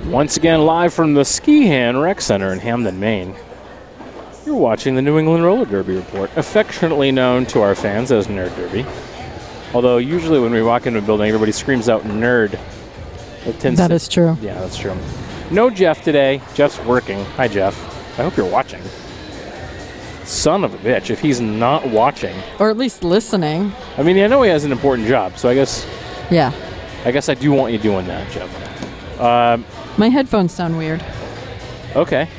Once again, live from the Skihan Rec Center in Hamden, Maine. You're watching the New England Roller Derby Report, affectionately known to our fans as Nerd Derby. Although usually when we walk into a building, everybody screams out nerd. That is true. Yeah, that's true. No Jeff today. Jeff's working. Hi, Jeff. I hope you're watching. Son of a bitch, if he's not watching. Or at least listening. I mean, I know he has an important job, so I guess... Yeah. I guess I do want you doing that, Jeff. My headphones sound weird. Okay.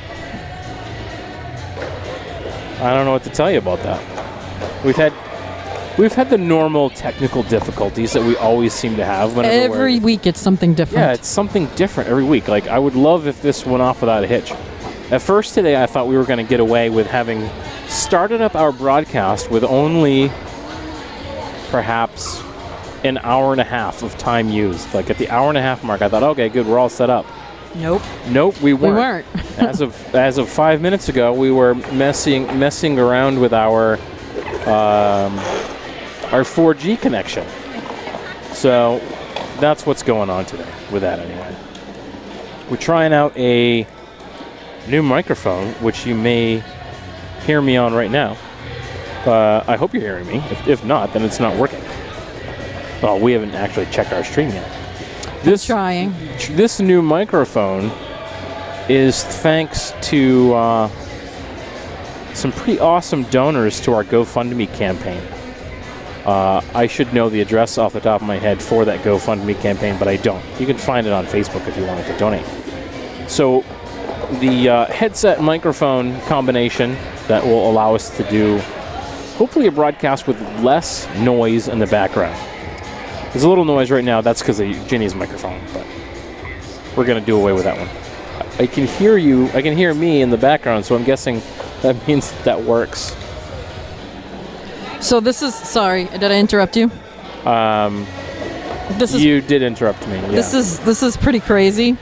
I don't know what to tell you about that. We've had the normal technical difficulties that we always seem to have. Every week it's something different. Yeah, it's something different every week. Like, I would love if this went off without a hitch. At first today, I thought we were going to get away with having started up our broadcast with only perhaps an hour and a half of time used. Like, at the hour and a half mark, I thought, okay, good, we're all set up. Nope, we weren't. As of 5 minutes ago, we were messing around with our 4G connection. So that's what's going on today with that anyway. We're trying out a new microphone, which you may hear me on right now. I hope you're hearing me. If not, then it's not working. Well, we haven't actually checked our stream yet. Trying. This new microphone is thanks to some pretty awesome donors to our GoFundMe campaign. I should know the address off the top of my head for that GoFundMe campaign, but I don't. You can find it on Facebook if you wanted to donate. So the headset microphone combination that will allow us to do hopefully a broadcast with less noise in the background. There's a little noise right now. That's because of Ginny's microphone, but we're going to do away with that one. I can hear you. I can hear me in the background, so I'm guessing that means that works. So this is... Sorry, did I interrupt you? You did interrupt me, yeah. This is pretty crazy,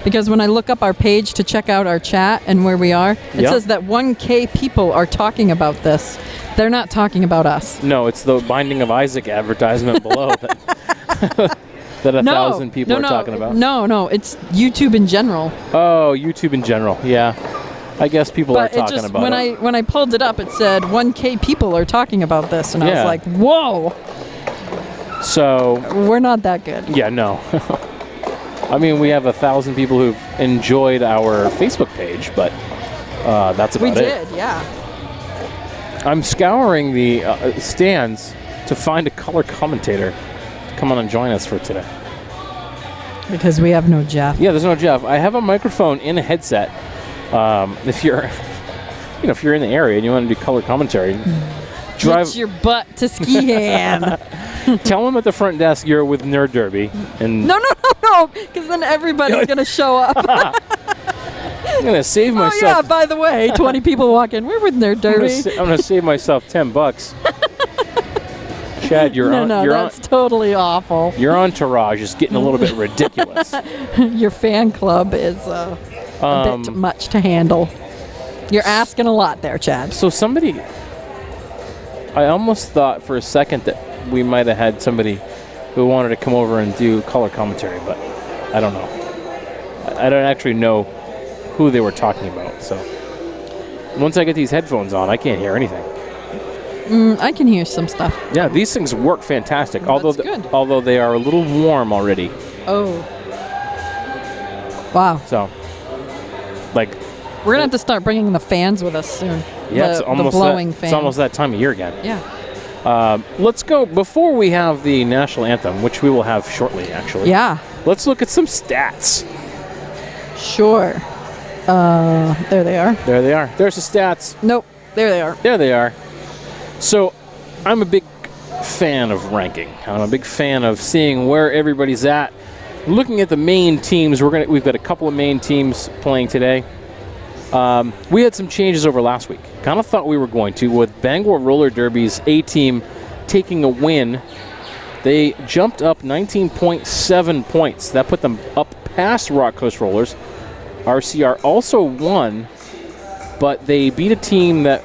because when I look up our page to check out our chat and where we are, it says that 1K people are talking about this. They're not talking about us. No, it's the Binding of Isaac advertisement below that 1,000 people are talking about. No, it's YouTube in general. Oh, YouTube in general, yeah. I guess people are talking about it. When I pulled it up, it said 1K people are talking about this, and I was like, whoa. So we're not that good. Yeah, no. I mean, we have 1,000 people who've enjoyed our Facebook page, but that's about it. We did, yeah. I'm scouring the stands to find a color commentator to come on and join us for today. Because we have no Jeff. Yeah, there's no Jeff. I have a microphone in a headset. If you're in the area and you want to do color commentary, get your butt to Skihan. Tell them at the front desk you're with Nerd Derby. And no, because then everybody's gonna show up. I'm going to save myself. Oh, yeah, by the way, 20 people walk in. We're with Nerd Derby. I'm going to save myself $10. Chad, that's totally awful. Your entourage is getting a little bit ridiculous. Your fan club is a bit much to handle. You're asking a lot there, Chad. So I almost thought for a second that we might have had somebody who wanted to come over and do color commentary, but I don't know. I don't actually know who they were talking about. So once I get these headphones on, I can't hear anything. I can hear some stuff. Yeah, these things work fantastic. That's good. Although they are a little warm already. Oh. Wow. So, we're gonna have to start bringing the fans with us soon. Yeah, it's almost that time of year again. Yeah. Let's go before we have the national anthem, which we will have shortly. Actually. Yeah. Let's look at some stats. Sure. There they are. There they are. There's the stats. Nope. There they are. There they are. So, I'm a big fan of ranking. I'm a big fan of seeing where everybody's at. Looking at the main teams, we've got a couple of main teams playing today. We had some changes over last week. Kind of thought we were going to, with Bangor Roller Derby's A team taking a win. They jumped up 19.7 points. That put them up past Rock Coast Rollers. RCR also won, but they beat a team that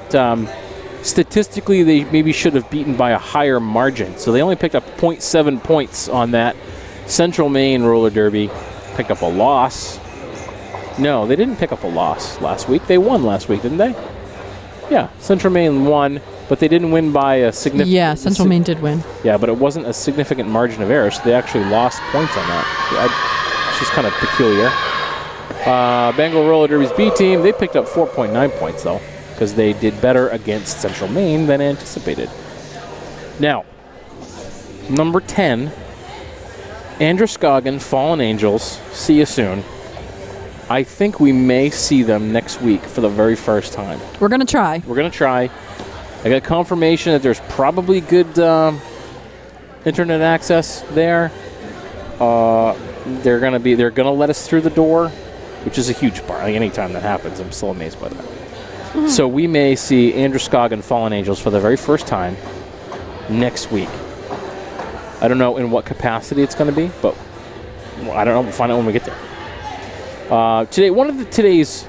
statistically they maybe should have beaten by a higher margin. So they only picked up 0.7 points on that. Central Maine Roller Derby picked up a loss No, they didn't pick up a loss last week. They won last week, didn't they? Yeah, Central Maine won, but they didn't win by a significant... Yeah, Central Maine did win. Yeah, but it wasn't a significant margin of error, so they actually lost points on that. It's just kind of peculiar. Bangor Roller Derby's B team, they picked up 4.9 points, though, because they did better against Central Maine than anticipated. Now, number 10, Androscoggin Fallen Angels. See you soon. I think we may see them next week for the very first time. We're going to try. We're going to try. I got confirmation that there's probably good internet access there. They're going to let us through the door, which is a huge part. Like, anytime that happens, I'm still amazed by that. Mm-hmm. So we may see Androscoggin Fallen Angels for the very first time next week. I don't know in what capacity it's going to be, but I don't know. We'll find out when we get there. Today, one of today's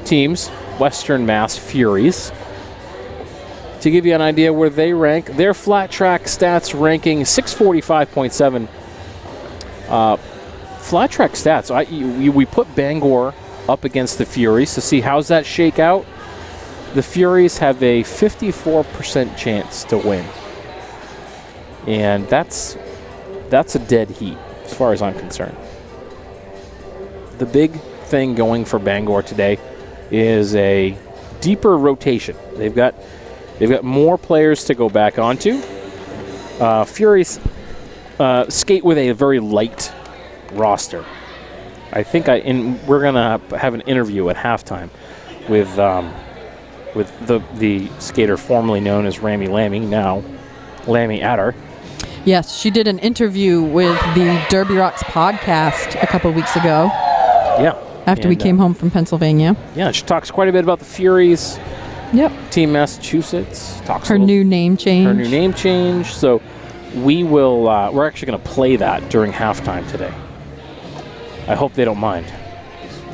teams, Western Mass Furies, to give you an idea where they rank, their flat track stats ranking 645.7. Flat track stats, we put Bangor up against the Furies to see how's that shake out. The Furies have a 54% chance to win. And that's a dead heat as far as I'm concerned. The big thing going for Bangor today is a deeper rotation. They've got more players to go back onto. Furies skate with a very light roster. I think we're gonna have an interview at halftime with the skater formerly known as Rami Lammy, now Lammy Adder. Yes, she did an interview with the Derby Rocks podcast a couple weeks ago. Yeah. After we came home from Pennsylvania. Yeah, she talks quite a bit about the Furies. Yep. Team Massachusetts. Talks her new name change. Her new name change. So we will. We're actually going to play that during halftime today. I hope they don't mind.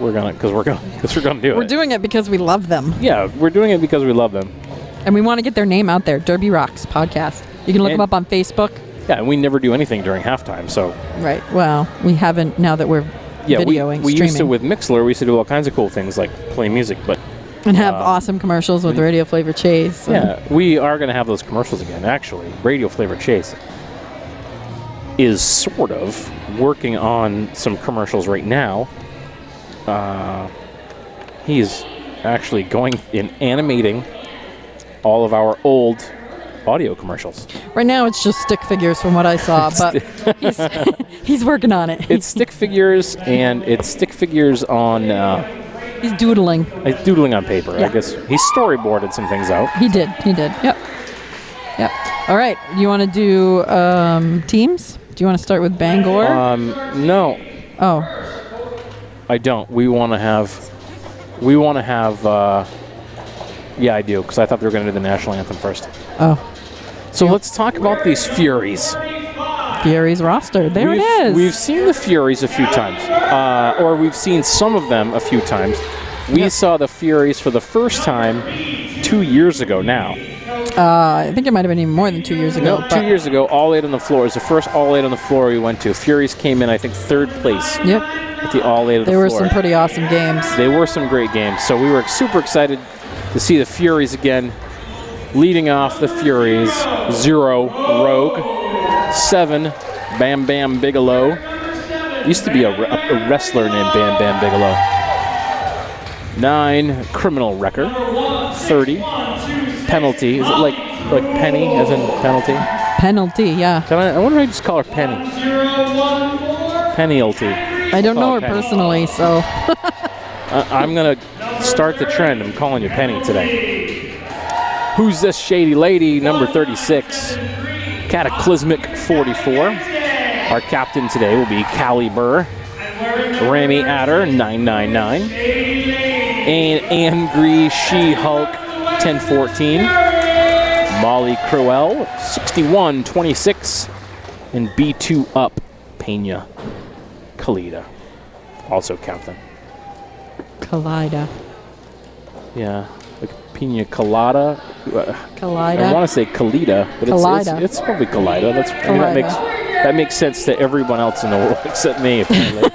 We're gonna do it. We're doing it because we love them. Yeah, we're doing it because we love them. And we want to get their name out there. Derby Rocks podcast. You can look them up on Facebook. Yeah, and we never do anything during halftime. So. Right. Well, we haven't now that we're. Videoing, we streaming. used to with Mixler. We used to do all kinds of cool things like play music, and have awesome commercials with Radio Flavor Chase. Yeah, we are going to have those commercials again. Actually, Radio Flavor Chase is sort of working on some commercials right now. He's actually going and animating all of our old audio commercials. Right now it's just stick figures from what I saw, but he's working on it. It's stick figures, and it's stick figures on... he's doodling. He's doodling on paper. Yeah. I guess he storyboarded some things out. He did. Yep. All right. You want to do teams? Do you want to start with Bangor? No. Oh. I don't. We want to have... yeah, I do, because I thought they were going to do the national anthem first. Oh. So let's talk about these Furies. Furies roster. There it is. We've seen the Furies a few times, or we've seen some of them a few times. We saw the Furies for the first time 2 years ago now. I think it might have been even more than 2 years ago. No, 2 years ago, All 8 on the floor. It was the first All 8 on the floor we went to. Furies came in, I think, third place. Yep. At the All 8 of the floor. There were some pretty awesome games. They were some great games. So we were super excited to see the Furies again. Leading off the Furies, 0, Rogue. 7, Bam Bam Bigelow. Used to be a wrestler named Bam Bam Bigelow. 9, Criminal Wrecker. 30, Penalty. Is it like Penny as in penalty? Penalty, yeah. I wonder if I just call her Penny. Penalty. I don't know her personally, so. I'm going to start the trend. I'm calling you Penny today. Who's this shady lady? Number 36. Cataclysmic 44. Our captain today will be Callie Burr. Rami Adder, 999. And Angry She-Hulk, 1014. Molly Crowell, 6126. And B2 Up, Pena Kalida. Also captain. Kalida. Yeah, like Pina Colada. Kalida. I want to say Kalida, but it's probably Kalida. That makes sense to everyone else in the world except me, apparently.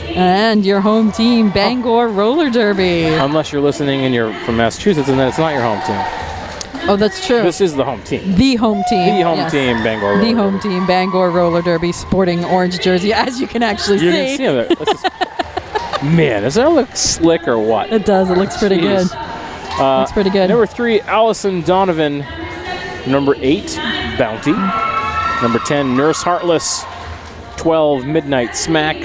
And your home team, Bangor Roller Derby. Unless you're listening and you're from Massachusetts, and then it's not your home team. Oh, that's true. This is the home team. The home team. The home team, Bangor Roller The home Derby. team, Bangor Roller Derby, sporting orange jersey, as you can actually see. You can see it. Man, does that look slick or what? It does. It looks pretty good. Looks pretty good. Number 3, Allison Donovan. Number 8, Bounty. Number 10, Nurse Heartless. 12, Midnight Smack.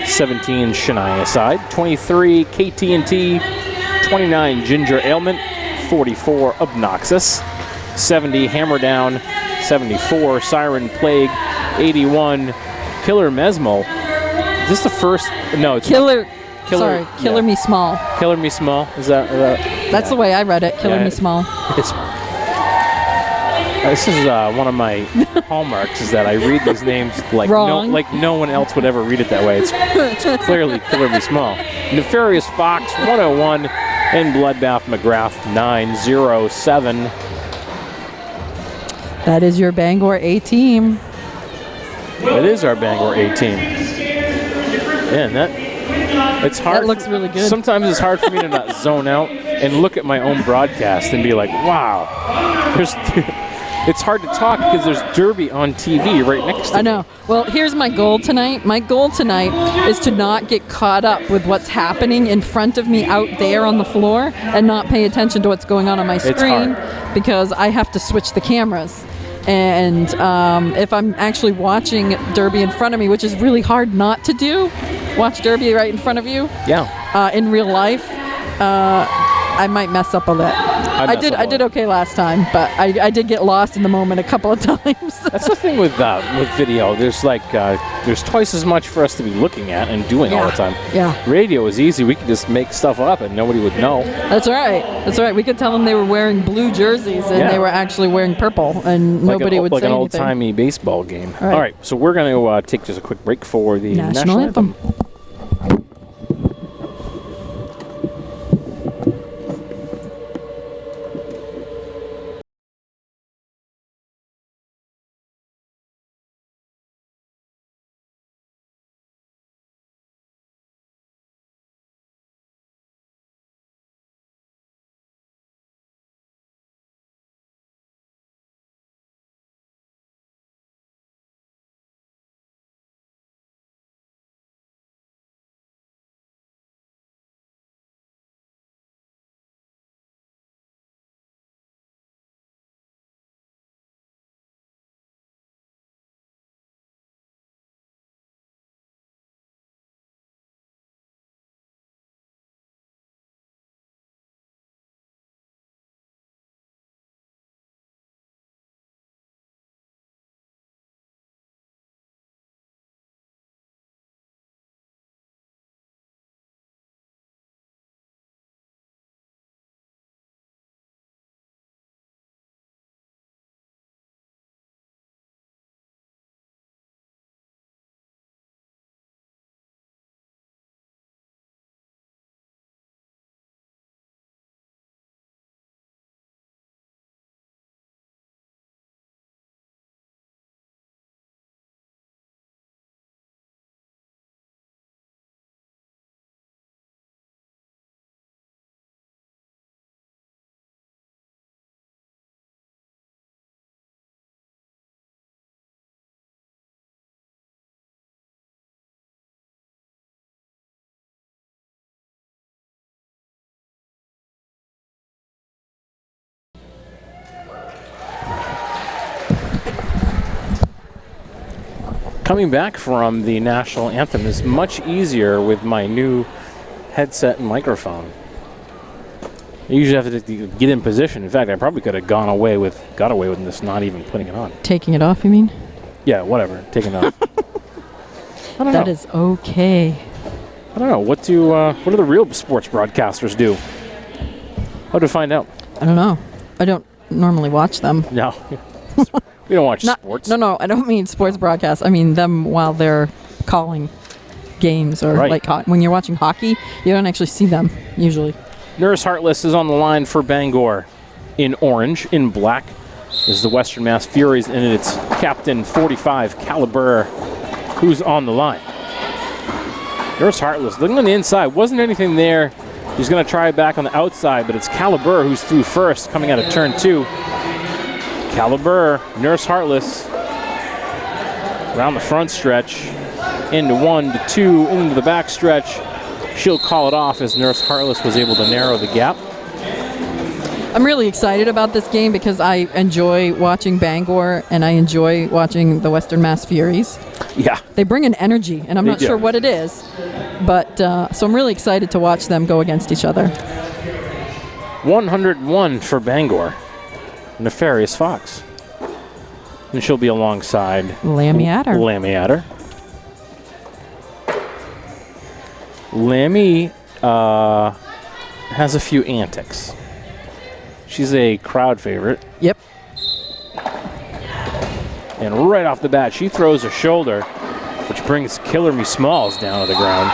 17, Shania Side. 23, KT&T. 29, Ginger Ailment. 44, Obnoxious. 70, Hammer Down. 74, Siren Plague. 81, Killer Mesmo. Is this the first? No, it's Killer yeah. Me Small. Killer Me Small. Is that? That's the way I read it. Killer Me Small. This is one of my hallmarks is that I read these names like Wrong. no one else would ever read it that way. It's clearly Killer Me Small. Nefarious Fox 101 and Bloodbath McGrath 907. That is your Bangor A team. It is our Bangor A team. Man, it's hard. That looks really good. Sometimes it's hard for me to not zone out and look at my own broadcast and be like, wow. It's hard to talk because there's Derby on TV right next to me. I know. Well, here's my goal tonight. My goal tonight is to not get caught up with what's happening in front of me out there on the floor and not pay attention to what's going on my screen because I have to switch the cameras. And if I'm actually watching Derby in front of me, which is really hard not to do, watch Derby right in front of you. Yeah. In real life, I might mess up a bit. I did okay last time, but I did get lost in the moment a couple of times. That's the thing with video. There's there's twice as much for us to be looking at and doing all the time. Yeah. Radio is easy. We could just make stuff up and nobody would know. That's right. We could tell them they were wearing blue jerseys and they were actually wearing purple, and nobody would say anything. Like an old-timey baseball game. All right. So we're going to take just a quick break for the National Anthem. Coming back from the National Anthem is much easier with my new headset and microphone. I usually have to get in position. In fact, I probably could have got away with this not even putting it on. Taking it off, you mean? Yeah, whatever. Taking it off. I don't know. That is okay. I don't know. What do the real sports broadcasters do? How to find out? I don't know. I don't normally watch them. No. We don't watch sports. No, I don't mean sports broadcasts. I mean them while they're calling games or when you're watching hockey, you don't actually see them usually. Nurse Heartless is on the line for Bangor. In orange, in black is the Western Mass Furies, and it's Captain 45 Caliber who's on the line. Nurse Heartless looking on the inside. Wasn't anything there. He's going to try it back on the outside, but it's Caliber who's through first, coming out of turn 2. Caliber, Nurse Heartless, around the front stretch, into 1 to 2, into the back stretch. She'll call it off as Nurse Heartless was able to narrow the gap. I'm really excited about this game because I enjoy watching Bangor and I enjoy watching the Western Mass Furies. Yeah. They bring an energy, and I'm not sure what it is. But so I'm really excited to watch them go against each other. 101 for Bangor. Nefarious Fox. And she'll be alongside Lammy Adder. Lammy Adder. Lammy has a few antics. She's a crowd favorite. Yep. And right off the bat, she throws her shoulder, which brings Killer Me Smalls down to the ground.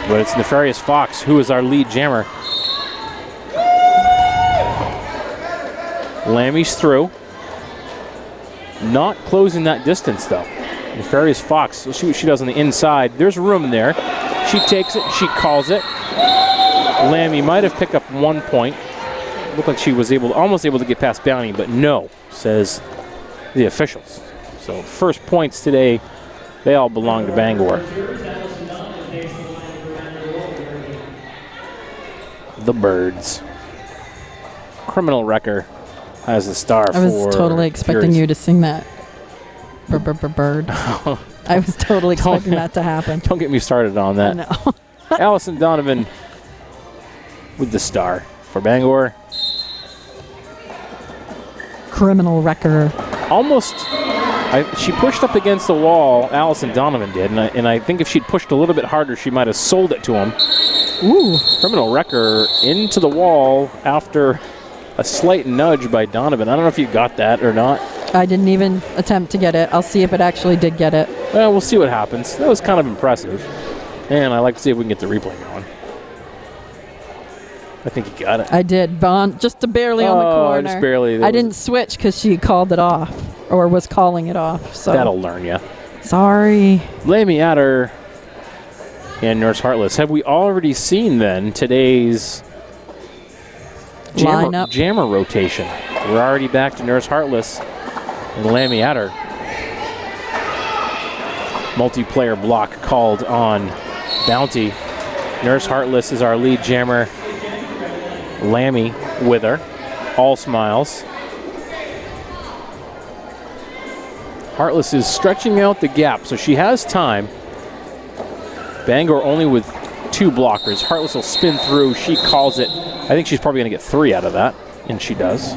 But it's Nefarious Fox, who is our lead jammer. Lammy's through. Not closing that distance, though. Nefarious Fox, we'll see what she does on the inside. There's room there. She takes it, she calls it. Lammy might have picked up 1 point. Looked like she was almost able to get past Bounty, but no, says the officials. So first points today, they all belong to Bangor. The Birds. Criminal Wrecker has the star for I was totally expecting Furies. you to sing that. Bird. I was totally expecting that to happen. Don't get me started on that. No. Allison Donovan with the star for Bangor. Criminal Wrecker. Almost, she pushed up against the wall, Allison Donovan did, and I think if she'd pushed a little bit harder, she might have sold it to him. Ooh. Criminal Wrecker into the wall after a slight nudge by Donovan. I don't know if you got that or not. I didn't even attempt to get it. I'll see if it actually did get it. Well, we'll see what happens. That was kind of impressive. And I'd like to see if we can get the replay going. I think you got it. I did. Just barely on the corner. Just barely. I didn't switch because she called it off, or was calling it off. So That'll learn you. Sorry. Lammy Adder and Nurse Heartless. Have we already seen then today's jammer rotation? We're already back to Nurse Heartless and Lammy Adder. Multiplayer block called on Bounty. Nurse Heartless is our lead jammer. Lammy with her. All smiles. Heartless is stretching out the gap, so she has time. Bangor only with 2 blockers. Heartless will spin through. She calls it. I think she's probably going to get 3 out of that, and she does.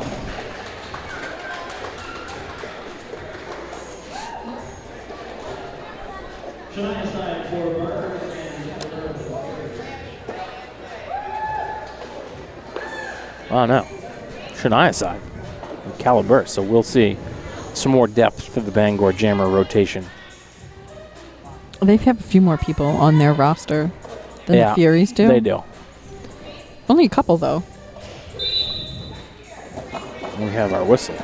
Oh no, Shania side, and Caliber. So we'll see some more depth for the Bangor jammer rotation. They have a few more people on their roster than the Furies do. They do. Only a couple though. We have our whistle.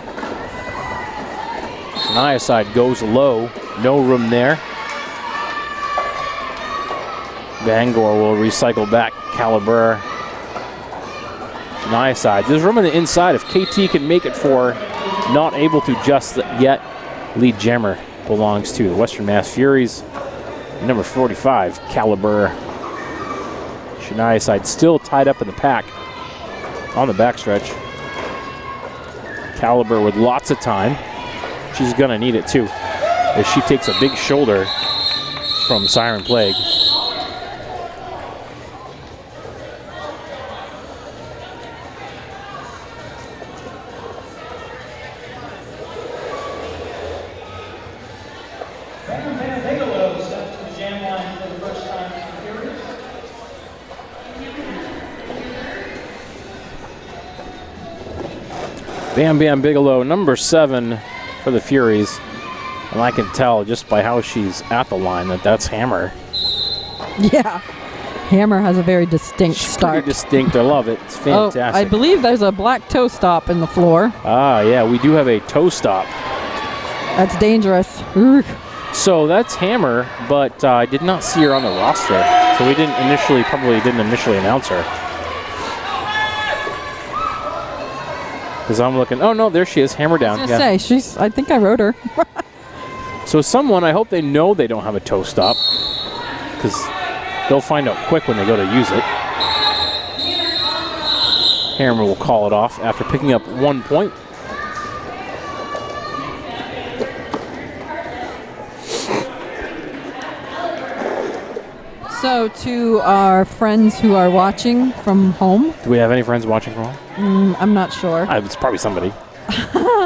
Shania side goes low, no room there. Bangor will recycle back. Caliber. Shania side. There's room on the inside if KT can make it for. Not able to just yet. Lead jammer belongs to the Western Mass Furies. Number 45, Caliber. Shania side still tied up in the pack on the backstretch. Caliber with lots of time. She's going to need it too, as she takes a big shoulder from Siren Plague. Bam Bam Bigelow, number 7 for the Furies. And I can tell just by how she's at the line that that's Hammer. Yeah. Hammer has a very distinct start. Pretty distinct. I love it. It's fantastic. Oh, I believe there's a black toe stop in the floor. Ah, yeah. We do have a toe stop. That's dangerous. Ooh. So that's Hammer, but I did not see her on the roster. So we probably didn't initially announce her. Because I'm looking, oh no, there she is, Hammer down. I was gonna say, I think I wrote her. So someone, I hope they know they don't have a toe stop, because they'll find out quick when they go to use it. Hammer will call it off after picking up 1 point. So to our friends who are watching from home. Do we have any friends watching from home? I'm not sure. It's probably somebody.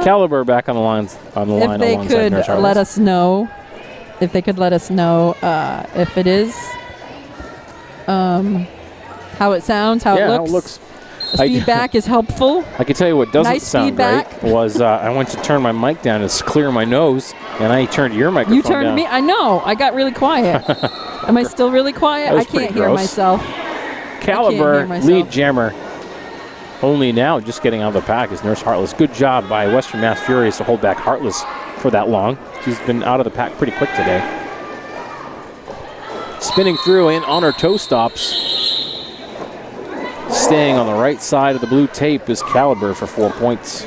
Caliber back on the line. If they could let us know, if it is, how it sounds, how it looks. Feedback is helpful. I can tell you what doesn't sound feedback. great was I went to turn my mic down to clear my nose, and I turned your microphone You turned down. me. I know. I got really quiet. Am I still really quiet? I can't hear myself. Caliber lead jammer. Only now just getting out of the pack is Nurse Heartless. Good job by Western Mass Furies to hold back Heartless for that long. She's been out of the pack pretty quick today. Spinning through and on her toe stops. Staying on the right side of the blue tape is Caliber for 4 points.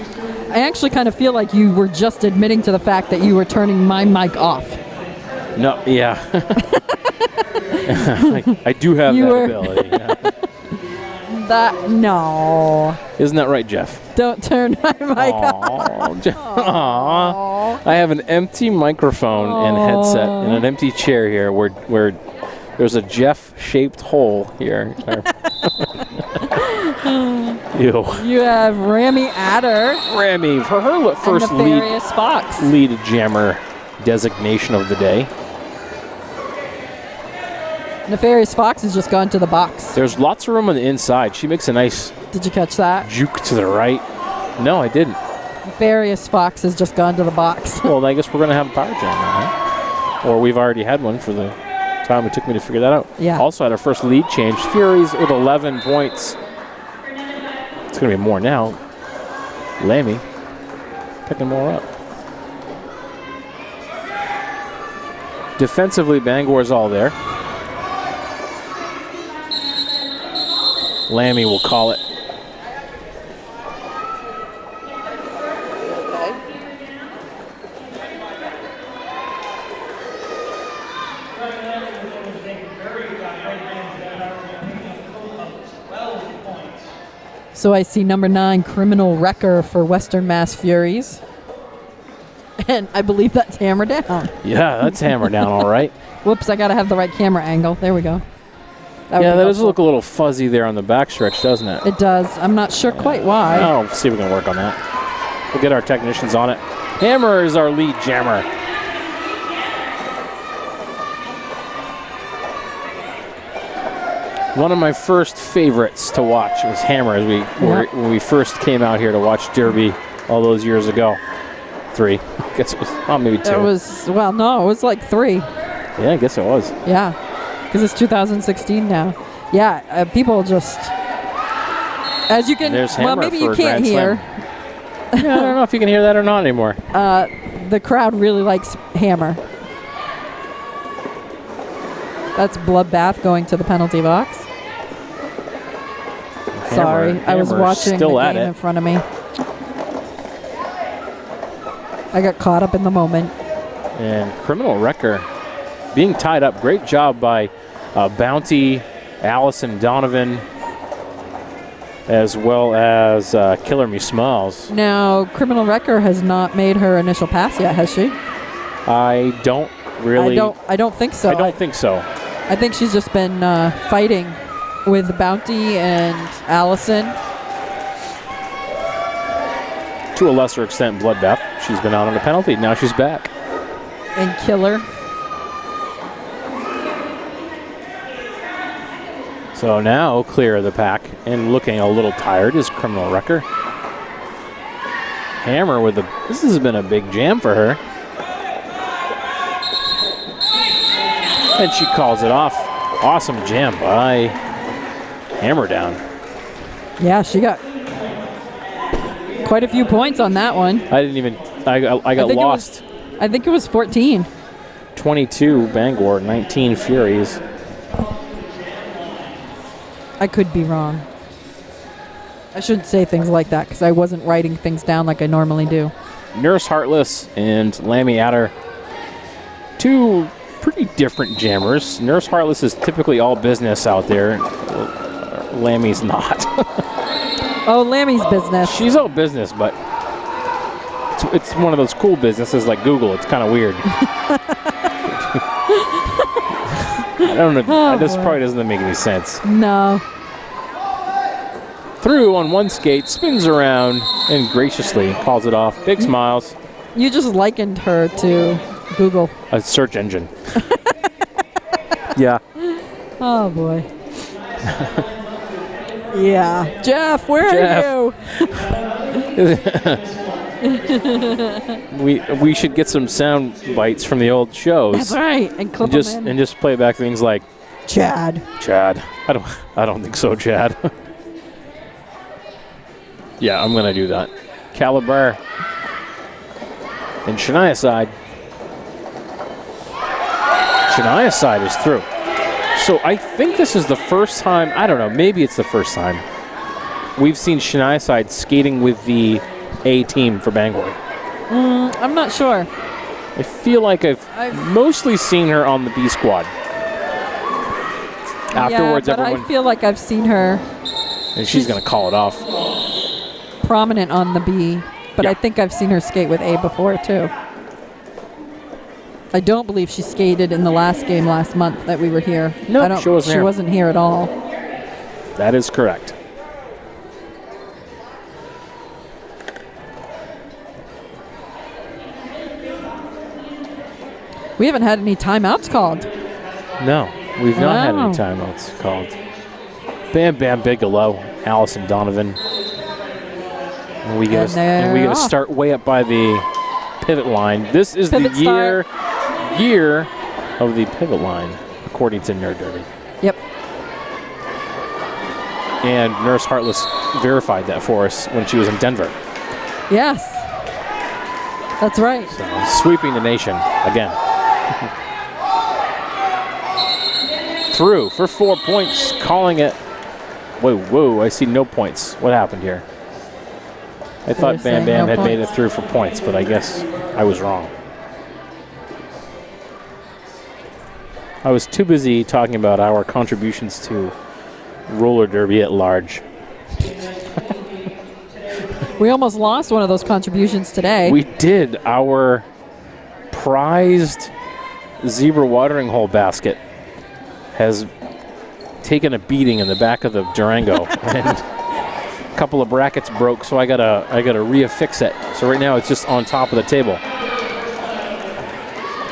I actually kind of feel like you were just admitting to the fact that you were turning my mic off. No, yeah. I do have that ability. Yeah. No. Isn't that right, Jeff? Don't turn my mic off. I have an empty microphone and headset and an empty chair here where there's a Jeff-shaped hole here. Ew. You have Rami Adder. Rami, for her first lead jammer designation of the day. Nefarious Fox has just gone to the box. There's lots of room on the inside. She makes a nice... Did you catch that? Juke to the right. No, I didn't. Nefarious Fox has just gone to the box. Well, I guess we're going to have a power jam now, huh? Or we've already had one for the time it took me to figure that out. Yeah. Also had our first lead change. Furies with 11 points. It's going to be more now. Lammy picking more up. Defensively, Bangor's all there. Lammy will call it. So I see number 9, Criminal Wrecker for Western Mass Furies. And I believe that's Hammer Down. Yeah, that's Hammer Down, all right. Whoops, I got to have the right camera angle. There we go. That does look a little fuzzy there on the backstretch, doesn't it? It does. I'm not sure quite why. I'll see if we can work on that. We'll get our technicians on it. Hammer is our lead jammer. One of my first favorites to watch was Hammer when we first came out here to watch Derby all those years ago. 3. I guess it was, maybe 2. It was like 3. Yeah, I guess it was. Yeah, because it's 2016 now. Yeah, people just, as you can, maybe you can't hear. Yeah, I don't know if you can hear that or not anymore. The crowd really likes Hammer. That's Bloodbath going to the penalty box. Sorry, I was watching the game in front of me. I got caught up in the moment. And Criminal Wrecker being tied up. Great job by Bounty, Allison Donovan, as well as Killer Me Smiles. Now, Criminal Wrecker has not made her initial pass yet, has she? I don't really. I don't think so. I don't think so. I think she's just been fighting with Bounty and Allison. To a lesser extent, Bloodbath. She's been out on a penalty. Now she's back. And Killer. So now clear of the pack and looking a little tired is Criminal Wrecker. Hammer with this has been a big jam for her. And she calls it off. Awesome jam by Hammer Down. Yeah, she got quite a few points on that one. I got lost. I think it was 14. 22 Bangor, 19 Furies. I could be wrong. I shouldn't say things like that because I wasn't writing things down like I normally do. Nurse Heartless and Lammy Adder. Two pretty different jammers. Nurse Heartless is typically all business out there. Lammy's not. Oh, Lammy's business. She's all business, but it's one of those cool businesses like Google. It's kind of weird. I don't know. Oh, this boy. probably doesn't make any sense. No. Through on one skate, spins around, and graciously calls it off. Big smiles. You just likened her to Google. A search engine. Yeah. Oh, boy. Yeah. Jeff, where are you? We should get some sound bites from the old shows. That's right. And clip them in. And just play back things like Chad. I don't think so, Chad. Yeah, I'm gonna do that. Caliber. And Shania side. Shania side is through. So I think this is the first time, I don't know, maybe it's the first time, we've seen Shania side skating with the A team for Bangor. I'm not sure. I feel like I've mostly seen her on the B squad. Afterwards, yeah, but everyone. I feel like I've seen her And she's going to call it off. prominent on the B, but Yeah. I think I've seen her skate with A before too. I don't believe she skated in the last game last month that we were here. No, I don't, she wasn't here. wasn't here at all. That is correct. We haven't had any timeouts called. No, we've not had Wow. any timeouts called. Bam Bam Bigelow, Allison Donovan. And we And they're gotta off. start way up by the pivot line. This is Pivot the year of the pivot line, according to Nerd Derby. Yep. And Nurse Heartless verified that for us when she was in Denver. Yes. That's right. So, sweeping the nation again. Through for 4 points, calling it. Whoa, I see no points. What happened here? I thought Bam saying Bam no had made it points. through for points, but I guess I was wrong. I was too busy talking about our contributions to roller derby at large. We almost lost one of those contributions today. We did. Our prized zebra watering hole basket has taken a beating in the back of the Durango, and a couple of brackets broke, so I gotta reaffix it. So right now it's just on top of the table.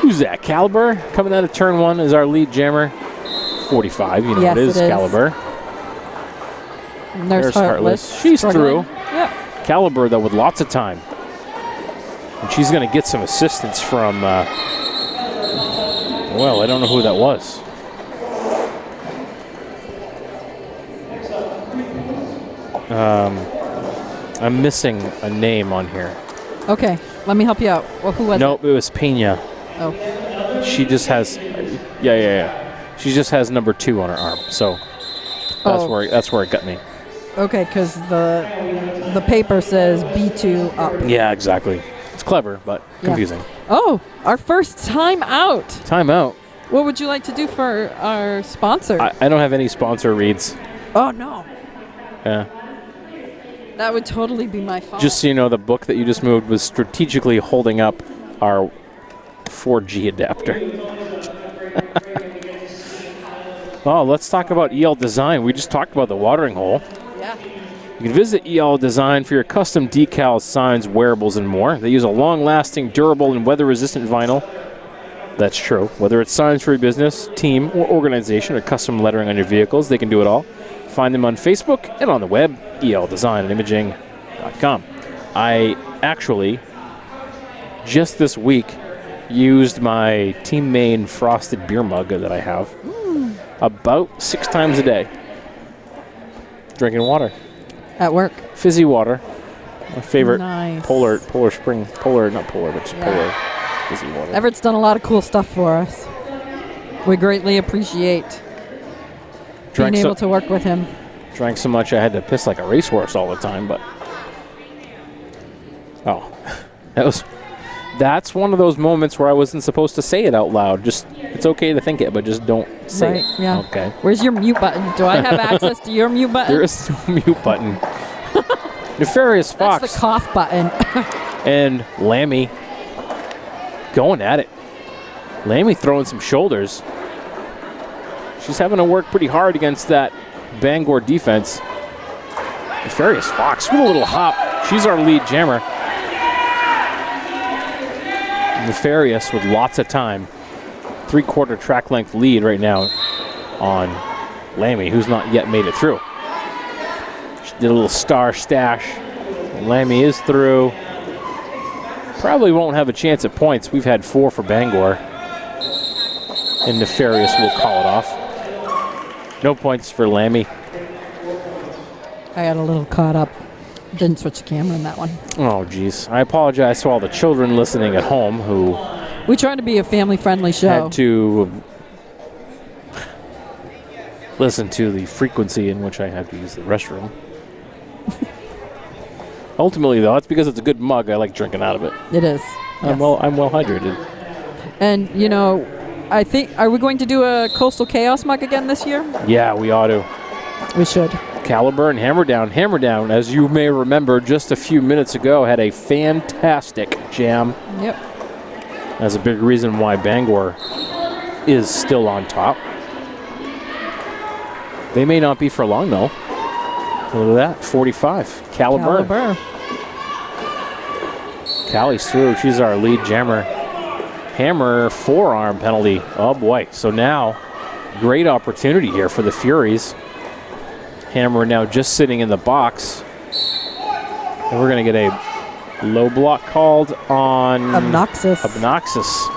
Who's that? Caliber coming out of turn one is our lead jammer. 45, you know Yes, it is. it is. Caliber. Nurse There's Heartless. She's struggling. through. Yep. Caliber, though, with lots of time. And she's going to get some assistance from, well, I don't know who that was. I'm missing a name on here. Okay, let me help you out. Well, who was Nope, it was Pena. it? Oh, She just has, yeah. She just has number 2 on her arm, so that's where it got me. okay, because the paper says B2 up. Yeah, exactly. It's clever, but confusing. Oh, our first time out. Timeout. What would you like to do for our sponsor? I don't have any sponsor reads. Oh, no. Yeah. That would totally be my fault. Just so you know, the book that you just moved was strategically holding up our 4G adapter. Oh, let's talk about EL Design. We just talked about the watering hole. Yeah. You can visit EL Design for your custom decals, signs, wearables, and more. They use a long-lasting, durable, and weather-resistant vinyl. That's true. Whether it's signs for your business, team, or organization, or custom lettering on your vehicles, they can do it all. Find them on Facebook and on the web, eldesignandimaging.com. I actually, just this week, used my Team Maine frosted beer mug that I have about 6 times a day. Drinking water. At work. Fizzy water. My favorite Nice. Polar Spring. Polar, not Polar, but just Yeah. Polar. fizzy water. Everett's done a lot of cool stuff for us. We greatly appreciate being able to work with him. Drank so much I had to piss like a racehorse all the time, but... Oh. That's one of those moments where I wasn't supposed to say it out loud. Just, it's okay to think it, but just don't say it. Yeah. Okay. Where's your mute button? Do I have access to your mute button? There is no mute button. Nefarious Fox. That's the cough button. And Lammy going at it. Lammy throwing some shoulders. She's having to work pretty hard against that Bangor defense. Nefarious Fox with a little hop. She's our lead jammer. Nefarious with lots of time. 3/4 track length lead right now on Lammy, who's not yet made it through. She did a little star stash. Lammy is through. Probably won't have a chance at points. We've had 4 for Bangor. And Nefarious will call it off. No points for Lammy. I got a little caught up. Didn't switch the camera in that one. Oh, geez. I apologize to all the children listening at home who... We try to be a family-friendly show. Had to listen to the frequency in which I have to use the restroom. Ultimately, though, it's because it's a good mug. I like drinking out of it. It is. I'm well hydrated. And, you know, I think, are we going to do a Coastal Chaos mug again this year? Yeah, we ought to. We should. Caliber and Hammer Down, as you may remember just a few minutes ago, had a fantastic jam. Yep. That's a big reason why Bangor is still on top. They may not be for long, though. Look at that, 45. Caliber. Callie's through. She's our lead jammer. Hammer, forearm penalty. Oh, boy. So now, great opportunity here for the Furies. Hammer now just sitting in the box. And we're going to get a low block called on... Obnoxious.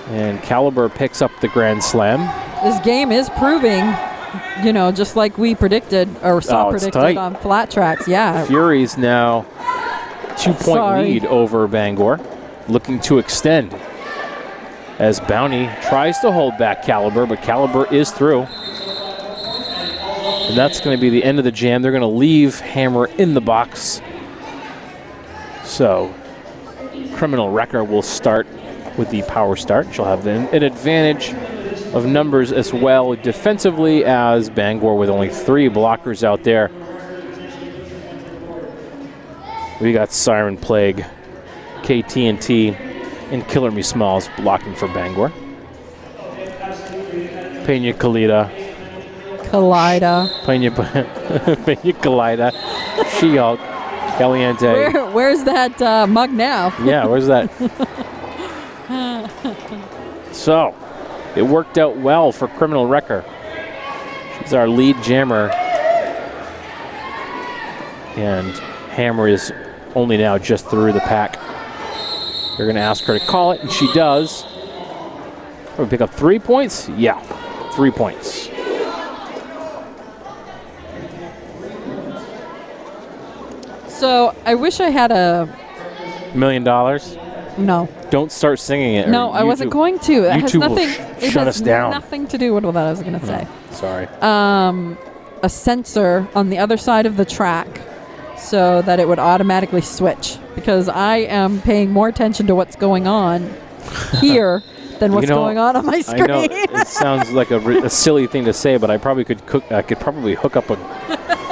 And Caliber picks up the grand slam. This game is proving, you know, just like we predicted, or predicted on flat tracks. Yeah. Furies now 2-point lead over Bangor. Looking to extend. As Bounty tries to hold back Caliber, but Caliber is through. And that's going to be the end of the jam. They're going to leave Hammer in the box. So, Criminal Wrecker will start with the power start. She'll have an advantage of numbers as well defensively, as Bangor with only 3 blockers out there. We got Siren Plague, KTNT, and Killer Me Smalls blocking for Bangor. Peña Colida. Peña Colida. She-Hulk. Caliente. Where's that mug now? Yeah, where's that? So, it worked out well for Criminal Wrecker. She's our lead jammer. And Hammer is only now just through the pack. They're going to ask her to call it, and she does. We're going to pick up 3 points? Yeah, 3 points. So, I wish I had a... $1 million? No. Don't start singing it. No, I wasn't going to. It has YouTube nothing. Shut us down. Nothing to do with what I was going to say. Sorry. A sensor on the other side of the track, so that it would automatically switch. Because I am paying more attention to what's going on here than what's going on my screen. I know it sounds like a silly thing to say, but I probably could probably hook up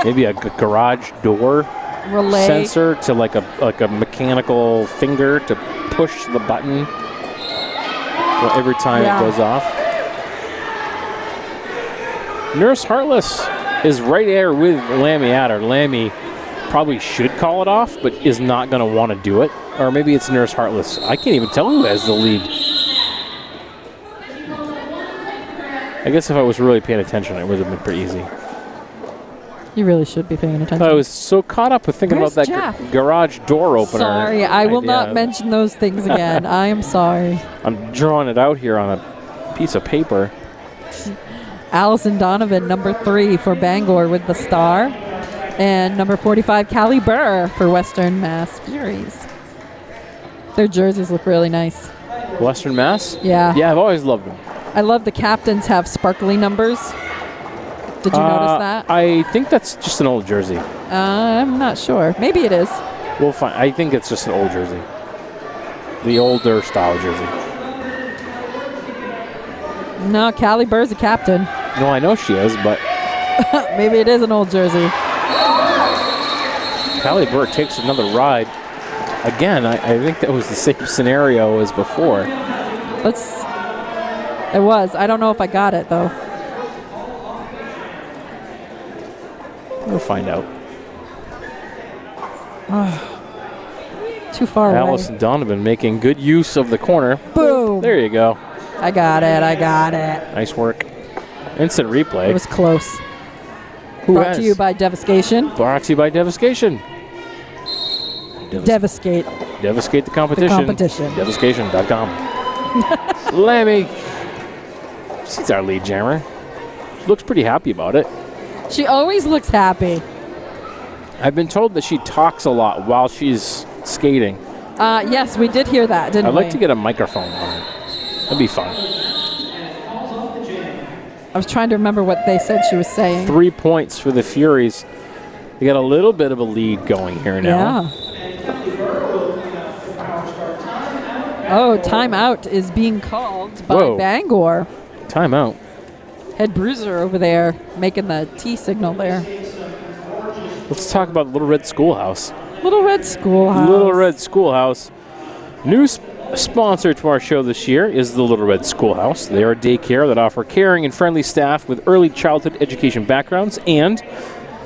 maybe a garage door relay sensor to like a mechanical finger to push the button every time it goes off. Nurse Heartless is right there with Lammy at her. Lammy probably should call it off, but is not going to want to do it. Or maybe it's Nurse Heartless. I can't even tell who has the lead. I guess if I was really paying attention, it would have been pretty easy. You really should be paying attention. I was so caught up with thinking about that garage door opener. Sorry, I will not mention those things again. I am sorry. I'm drawing it out here on a piece of paper. Allison Donovan, number 3 for Bangor with the star. And number 45, Callie Burr for Western Mass Furies. Their jerseys look really nice. Western Mass? Yeah. Yeah, I've always loved them. I love the captains have sparkly numbers. Did you notice that? I think that's just an old jersey. I'm not sure. Maybe it is. We'll find. I think it's just an old jersey. The older style jersey. No, Callie Burr's a captain. No, I know she is, but Maybe it is an old jersey. Callie Burr takes another ride. Again, I think that was the same scenario as before. It was. I don't know if I got it, though. We'll find out. Too far away. Allison Donovan making good use of the corner. Boom. There you go. I got it. Nice work. Instant replay. It was close. Who Brought has? to you by Devastation. Brought to you by Devastation. Devastate. Devastate the competition. The competition. Devastation.com. Lammy. She's our lead jammer. Looks pretty happy about it. She always looks happy. I've been told that she talks a lot while she's skating. Yes, we did hear that, didn't we? I'd like to get a microphone on her. That'd be fun. I was trying to remember what they said she was saying. 3 points for the Furies. They got a little bit of a lead going here now. Yeah. Oh, timeout is being called by Bangor. Timeout. Head bruiser over there making the T signal there. Let's talk about Little Red Schoolhouse. Little Red Schoolhouse. Little Red Schoolhouse. New sponsor to our show this year is the Little Red Schoolhouse. They are a daycare that offer caring and friendly staff with early childhood education backgrounds and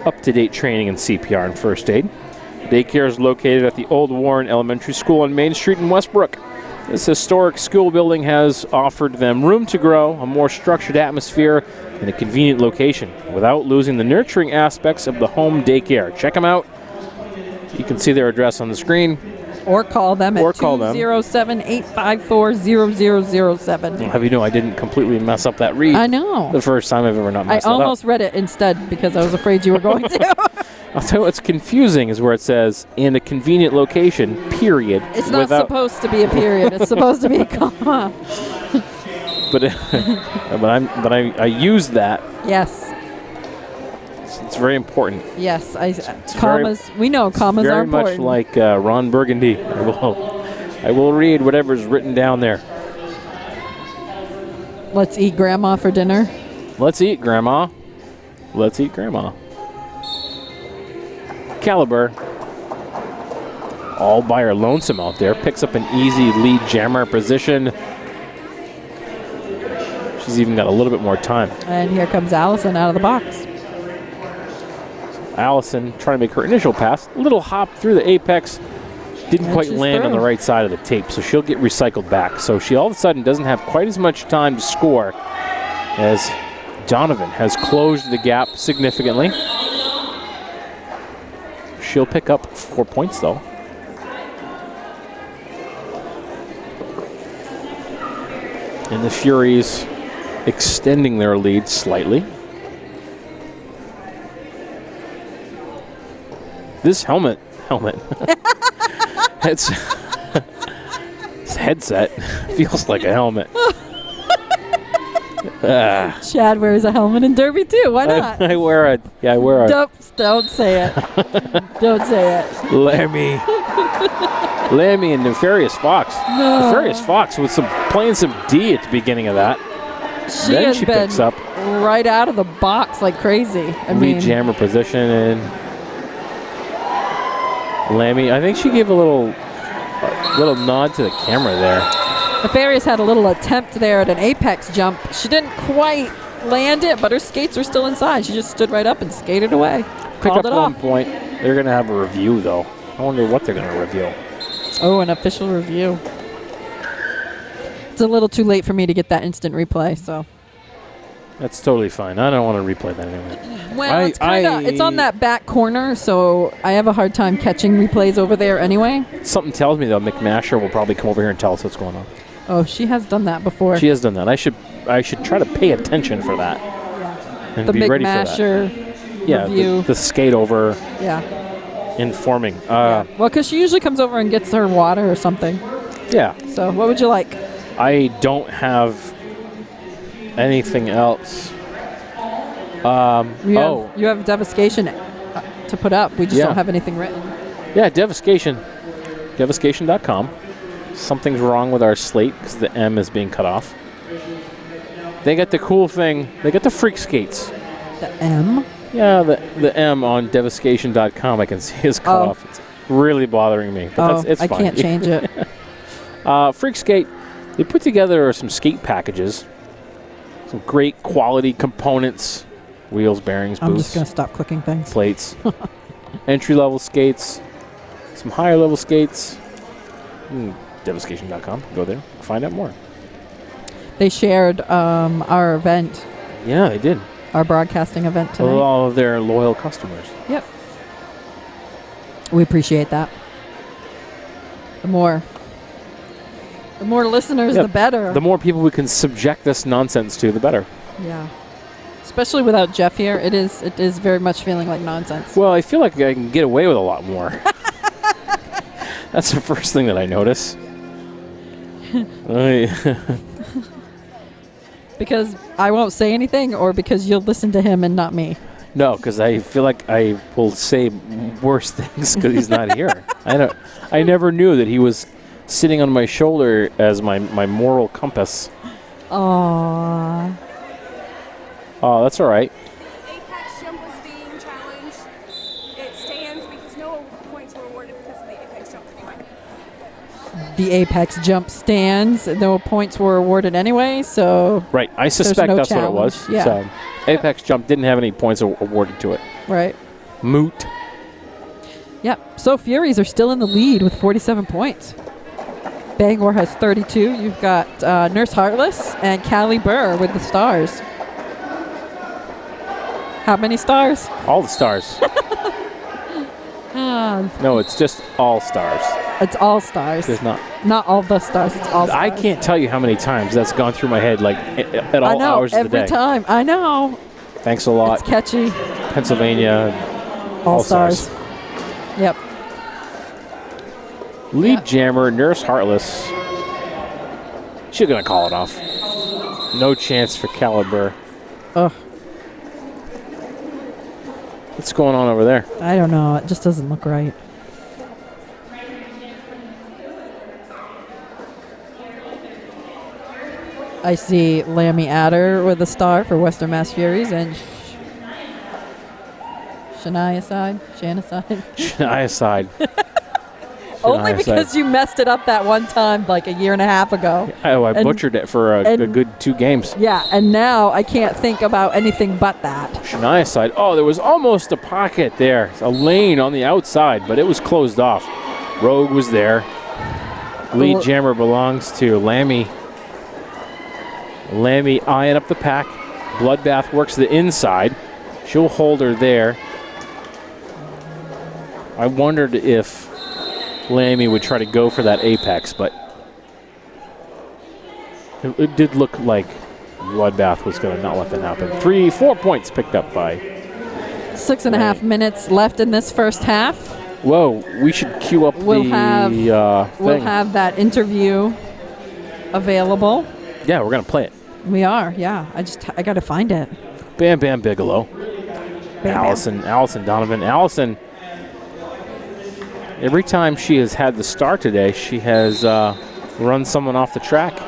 up-to-date training in CPR and first aid. Daycare is located at the Old Warren Elementary School on Main Street in Westbrook. This historic school building has offered them room to grow, a more structured atmosphere, and a convenient location without losing the nurturing aspects of the home daycare. Check them out. You can see their address on the screen. Or call them at 207-854-0007. I'll have you know I didn't completely mess up that read. I know. The first time I've ever not messed I that up. almost read it instead because I was afraid you were going to. I'll tell you what's confusing is where it says, in a convenient location, period. It's not supposed to be a period. It's supposed to be a comma. But I use that. Yes. It's very important. Yes. Commas. We know commas are important. Very much like Ron Burgundy. I will read whatever's written down there. Let's eat Grandma for dinner. Let's eat, Grandma. Let's eat, Grandma. Caliber, all by her lonesome out there, picks up an easy lead jammer position. She's even got a little bit more time. And here comes Allison out of the box. Allison trying to make her initial pass. A little hop through the apex. Didn't quite land on the right side of the tape, so she'll get recycled back. So she all of a sudden doesn't have quite as much time to score as Donovan has closed the gap significantly. She'll pick up 4 points, though. And the Furies extending their lead slightly. This helmet. It's this headset feels like a helmet. Chad wears a helmet in Derby too. Why not? I wear a. Don't say it. Don't say it. Lammy and Nefarious Fox. No. Nefarious Fox with playing some D at the beginning of that. Then she picks up right out of the box like crazy. Lead jammer position, and Lammy, I think she gave a little nod to the camera there. Nefarious had a little attempt there at an apex jump. She didn't quite land it, but her skates were still inside. She just stood right up and skated away. Pick up 1 point. They're going to have a review, though. I wonder what they're going to reveal. Oh, an official review. It's a little too late for me to get that instant replay, so. That's totally fine. I don't want to replay that anyway. Well, it's on that back corner, so I have a hard time catching replays over there anyway. Something tells me, though, McMasher will probably come over here and tell us what's going on. Oh, she has done that before. She has done that. I should try to pay attention for that. Yeah. And the be ready for that. McMasher review. The skate over. Yeah. Informing. Well, because she usually comes over and gets her water or something. Yeah. So what would you like? I don't have anything else. You have Devastation to put up. We just don't have anything written. Yeah, Devastation. Devastation.com. Something's wrong with our slate because the M is being cut off. They got the cool thing. They got the freak skates. The M? Yeah, the M on Devastation.com I can see is cut off. It's really bothering me. But it's fine. I can't change it. Freak Skate, they put together some skate packages. Some great quality components. Wheels, bearings, boots. I'm just going to stop clicking things. Plates. Entry-level skates. Some higher-level skates. Devastation.com. Go there. Find out more. They shared our event. Yeah, they did. Our broadcasting event tonight. All of their loyal customers. Yep. We appreciate that. The more listeners, the better. The more people we can subject this nonsense to, the better. Yeah. Especially without Jeff here, it is very much feeling like nonsense. Well, I feel like I can get away with a lot more. That's the first thing that I notice. Because I won't say anything, or because you'll listen to him and not me? No, because I feel like I will say worse things because he's not here. I never knew that he was sitting on my shoulder as my moral compass. Aww. Oh, that's all right. The Apex jump was being challenged. It stands because no points were awarded because of the Apex jump anyway. The Apex jump stands. No points were awarded anyway, so... Right. I suspect no that's challenge. what it was. Yeah. So, Apex jump didn't have any points awarded to it. Right. Moot. Yep. So Furies are still in the lead with 47 points. Bangor has 32. You've got Nurse Heartless and Callie Burr with the stars. How many stars? All the stars. No, it's just all stars. It's all stars. There's not all the stars. It's all stars. I can't tell you how many times that's gone through my head, like at all hours of the day. Every time. I know. Thanks a lot. It's catchy. Pennsylvania. All stars. Yep. Lead jammer, Nurse Heartless. She's going to call it off. No chance for Caliber. Ugh. What's going on over there? I don't know. It just doesn't look right. I see Lammy Adder with a star for Western Mass Furies and Shania Side. Shania Side. Only because you messed it up that one time like a year and a half ago. Oh, I butchered it for a good 2 games. Yeah, and now I can't think about anything but that. Shania Side. Oh, there was almost a pocket there. A lane on the outside, but it was closed off. Rogue was there. Lead jammer belongs to Lammy. Lammy eyeing up the pack. Bloodbath works the inside. She'll hold her there. I wondered if Lammy would try to go for that apex, but it did look like Bloodbath was going to not let that happen. 4 points picked up by 6.5 minutes left in this first half. Whoa, we should queue up We'll have that interview available. Yeah, we're going to play it. We are, yeah. I got to find it. Bam Bam Bigelow. Bam, Allison Donovan. Allison, every time she has had the star today, she has run someone off the track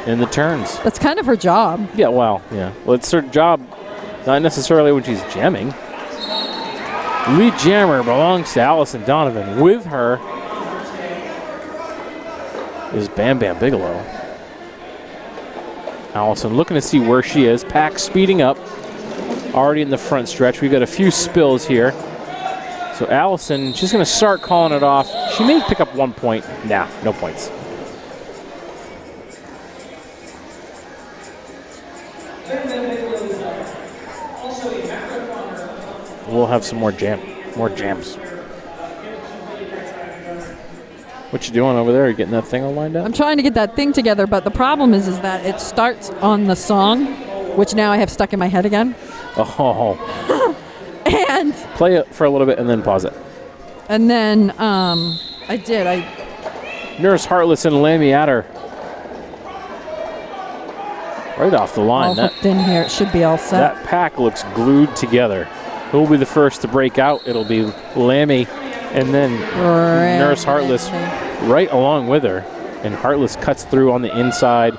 in the turns. That's kind of her job. Yeah, well, it's her job, not necessarily when she's jamming. Lead jammer belongs to Allison Donovan. With her is Bam Bam Bigelow. Allison looking to see where she is. Pack speeding up. Already in the front stretch. We've got a few spills here. So Allison, she's going to start calling it off. She may pick up 1 point. Nah, no points. We'll have some more jams. What you doing over there? You getting that thing all lined up? I'm trying to get that thing together, but the problem is that it starts on the song, which now I have stuck in my head again. Oh. And play it for a little bit and then pause it. And then I did. Nurse Heartless and Lammy Adder Right off the line. All hooked in here. It should be all set. That pack looks glued together. Who will be the first to break out? It'll be Lammy, and then Nurse Heartless right along with her. And Heartless cuts through on the inside.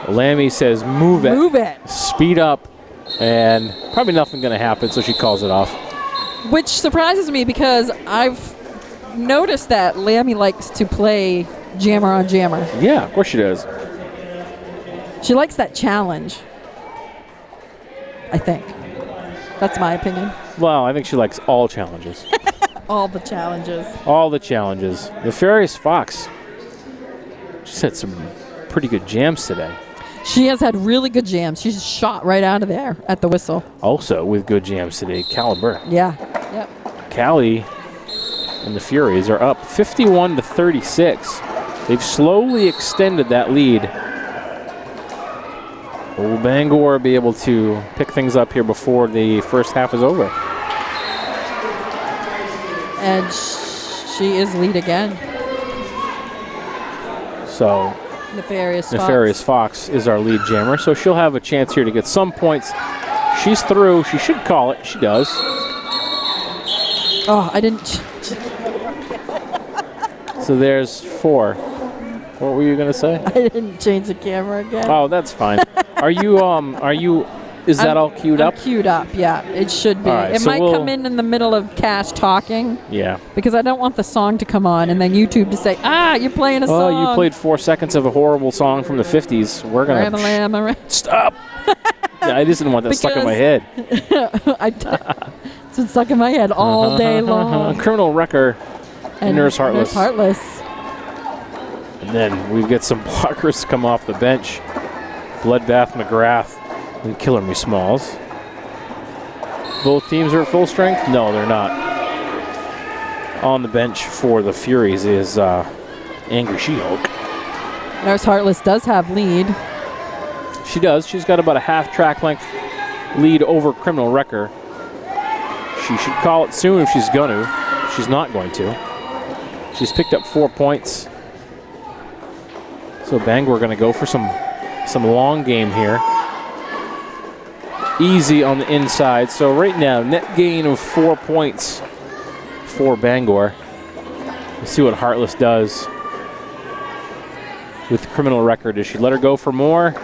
Lammy says, move it. Move it. Speed up. And probably nothing going to happen, so she calls it off. Which surprises me because I've noticed that Lammy likes to play jammer on jammer. Yeah, of course she does. She likes that challenge, I think. That's my opinion. Well, I think she likes all challenges. All the challenges. All the challenges. The Furious Fox. She's had some pretty good jams today. She has had really good jams. She's shot right out of there at the whistle. Also with good jams today, Caliber. Yeah. Yep. Callie and the Furies are up 51-36. They've slowly extended that lead. Will Bangor be able to pick things up here before the first half is over? And she is lead again. So Nefarious Fox is our lead jammer, so she'll have a chance here to get some points. She's through. She should call it. She does. Oh, I didn't. So there's 4. What were you going to say? I didn't change the camera again. Oh, that's fine. Are you, is that all queued up? Queued up, yeah. It should be. Right, it so might come in the middle of Cash talking. Yeah. Because I don't want the song to come on and then YouTube to say, you're playing a song. Oh, you played 4 seconds of a horrible song from the 50s. We're going to... Stop! Yeah, I just didn't want that stuck in my head. It's been stuck in my head all day long. Criminal Wrecker and Nurse Heartless. And then we get some blockers come off the bench. Bloodbath McGrath and Killer Me Smalls. Both teams are at full strength? No, they're not. On the bench for the Furies is Angry She-Hulk. Nurse Heartless does have lead. She does. She's got about a half track length lead over Criminal Wrecker. She should call it soon if she's going to. She's not going to. She's picked up 4 points. So Bangor going to go for some long game here. Easy on the inside. So right now, net gain of 4 points for Bangor. Let's see what Heartless does with Criminal Record. Does she let her go for more?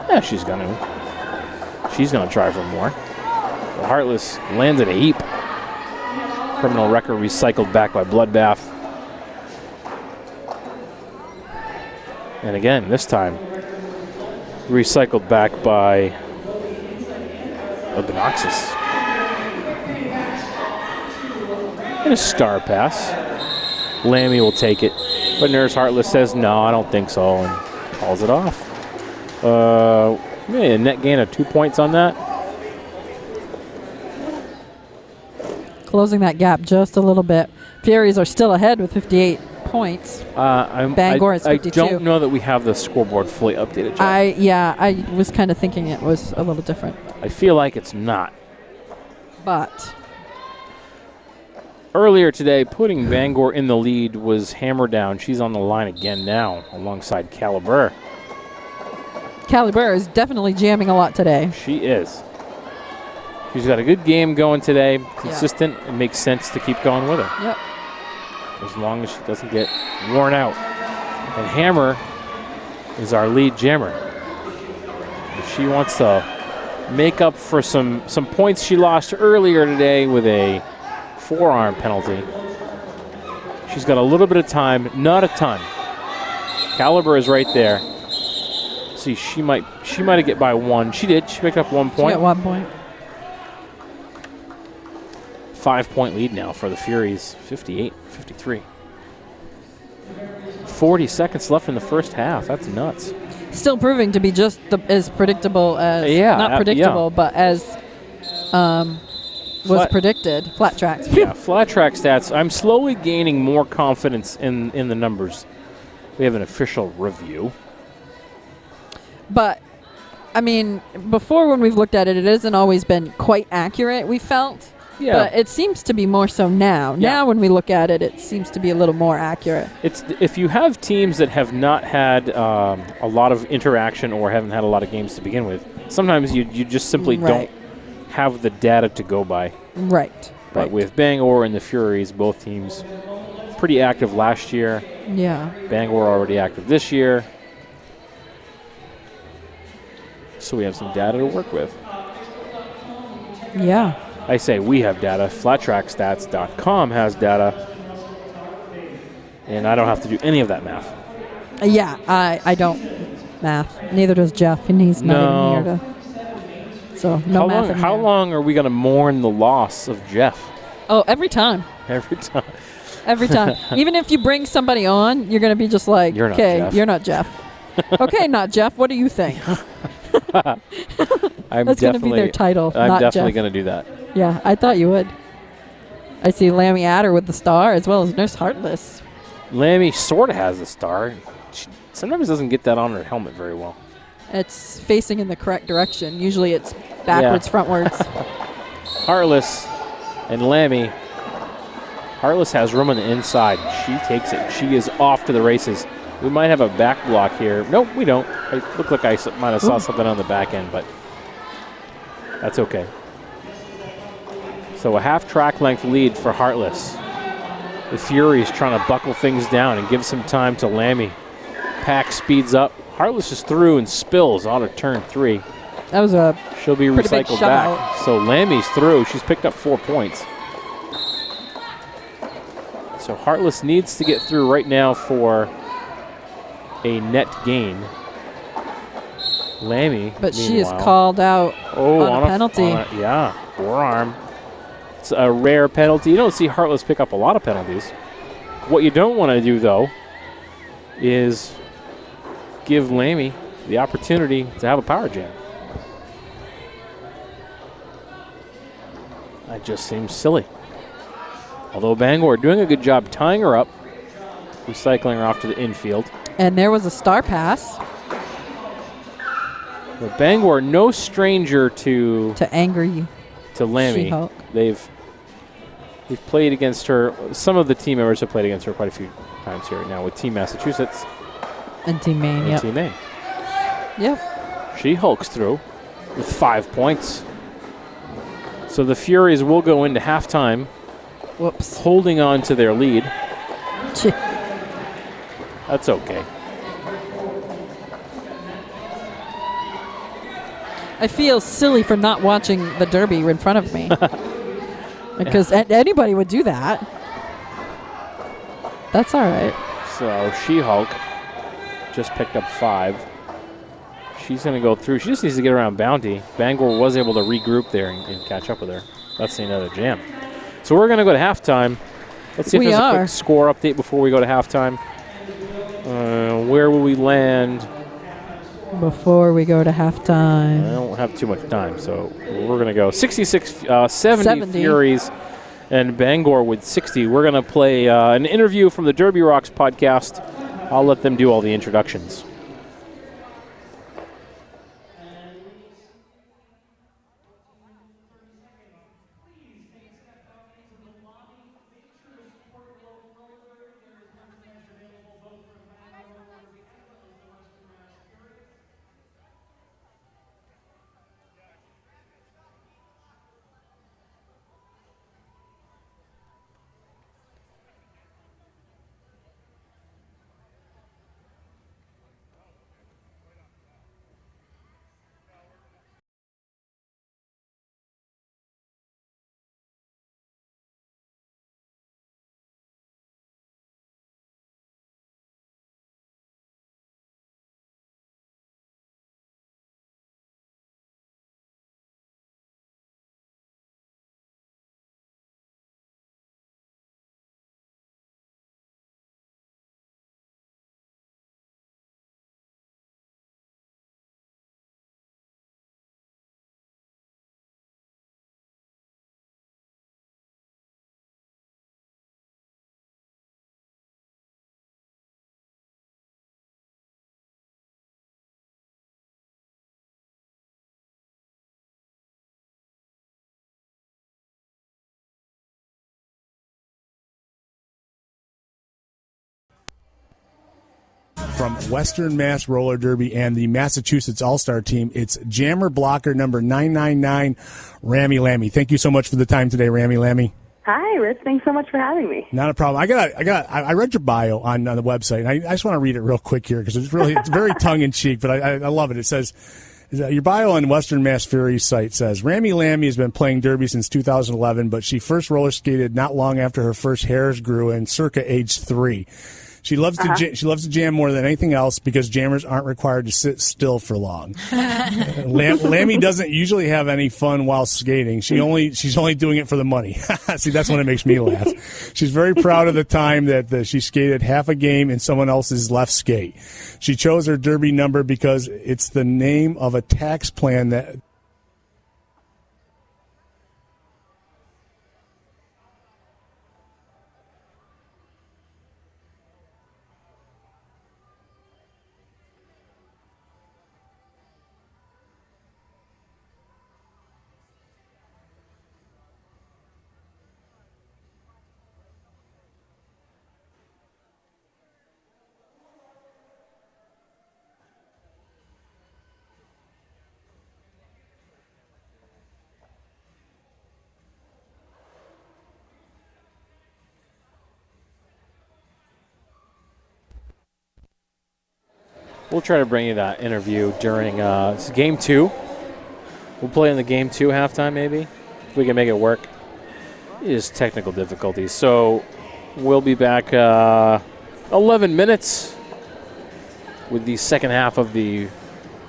Yeah, she's going to. She's going to try for more. But Heartless lands at a heap. Criminal Record recycled back by Bloodbath. And again, this time, recycled back by Obnoxus. And a star pass. Lammy will take it. But Nurse Heartless says, no, I don't think so, and calls it off. A net gain of 2 points on that. Closing that gap just a little bit. Furies are still ahead with 58 points. Bangor is 52. I don't know that we have the scoreboard fully updated yet. I was kind of thinking it was a little different. I feel like it's not. But earlier today, putting Bangor in the lead was Hammer Down. She's on the line again now alongside Caliber. Caliber is definitely jamming a lot today. She is. She's got a good game going today. Consistent. Yeah. It makes sense to keep going with her. Yep. As long as she doesn't get worn out. And Hammer is our lead jammer. She wants to make up for some points she lost earlier today with a forearm penalty. She's got a little bit of time, not a ton. Caliber is right there. See, she might have get by 1. She did. She picked up 1 point. She got 1 point. 5-point lead now for the Furies, 58-53. 40 seconds left in the first half. That's nuts. Still proving to be just as predictable as, not predictable, but as was predicted. Flat tracks. Yeah, flat track stats. I'm slowly gaining more confidence in the numbers. We have an official review. But, I mean, before when we've looked at it, it hasn't always been quite accurate, we felt. Yeah. But it seems to be more so now. Yeah. Now when we look at it, it seems to be a little more accurate. It's if you have teams that have not had a lot of interaction or haven't had a lot of games to begin with, sometimes you just simply don't have the data to go by. Right. But with Bangor and the Furies, both teams pretty active last year. Yeah. Bangor already active this year. So we have some data to work with. Yeah. I say we have data. FlatTrackStats.com has data. And I don't have to do any of that math. Yeah, I don't math. Neither does Jeff, and he's not even here to. So no math. How long are we going to mourn the loss of Jeff? Oh, every time. Every time. Every time. Even if you bring somebody on, you're going to be just like, You're not okay, Jeff." you're not Jeff. Okay, not Jeff. What do you think? That's going to be their title. I'm not definitely Jeff. going to do that. Yeah, I thought you would. I see Lammy Adder with the star as well as Nurse Heartless. Lammy sort of has a star. She sometimes doesn't get that on her helmet very well. It's facing in the correct direction. Usually it's backwards, frontwards. Heartless and Lammy. Heartless has room on the inside. She takes it. She is off to the races. We might have a back block here. Nope, we don't. It looked like I might have saw something on the back end, but that's okay. So a half track length lead for Heartless. The Furies trying to buckle things down and give some time to Lammy. Pack speeds up. Heartless is through and spills out of turn 3. That was a She'll be pretty big recycled shove back. out. So Lammy's through. She's picked up 4 points. So Heartless needs to get through right now for a net gain. Lammy, But she is meanwhile, called out on a penalty. Yeah, forearm. It's a rare penalty. You don't see Heartless pick up a lot of penalties. What you don't want to do, though, is give Lammy the opportunity to have a power jam. That just seems silly. Although Bangor doing a good job tying her up, recycling her off to the infield. And there was a star pass But Bangor, no stranger to angry Lammy. She-Hulk. They've played against her. Some of the team members have played against her quite a few times here now with Team Massachusetts and Team Maine. and Yep. Team Maine. Yep. She hulks through with 5 points. So the Furies will go into halftime Whoops. holding on to their lead. Ch- That's okay. I feel silly for not watching the Derby in front of me. Because anybody would do that. That's all right. So She-Hulk just picked up 5. She's going to go through. She just needs to get around Bounty. Bangor was able to regroup there and catch up with her. That's another jam. So we're going to go to halftime. Let's see if there's a quick score update before we go to halftime. Where will we land? Before we go to I halftime. don't have too much time, so we're going to go 70 Furies and Bangor with 60. We're going to play an interview from the Derby Rocks podcast. I'll let them do all the introductions. from Western Mass Roller Derby and the Massachusetts All-Star Team. It's jammer blocker number 999, Rami Lammy. Thank you so much for the time today, Rami Lammy. Hi, Rich. Thanks so much for having me. Not a problem. I read your bio on the website. I just want to read it real quick here because it's very tongue in cheek, but I love it. It says, your bio on Western Mass Furies site says, Rami Lammy has been playing derby since 2011, but she first roller skated not long after her first hairs grew in circa age 3. She loves to jam more than anything else because jammers aren't required to sit still for long. Lammy doesn't usually have any fun while skating. She's only doing it for the money. See, that's when it makes me laugh. She's very proud of the time that she skated half a game in someone else's left skate. She chose her derby number because it's the name of a tax plan that We'll try to bring you that interview during Game 2. We'll play in the Game 2 halftime, maybe, if we can make it work. It is technical difficulties. So we'll be back 11 minutes with the second half of the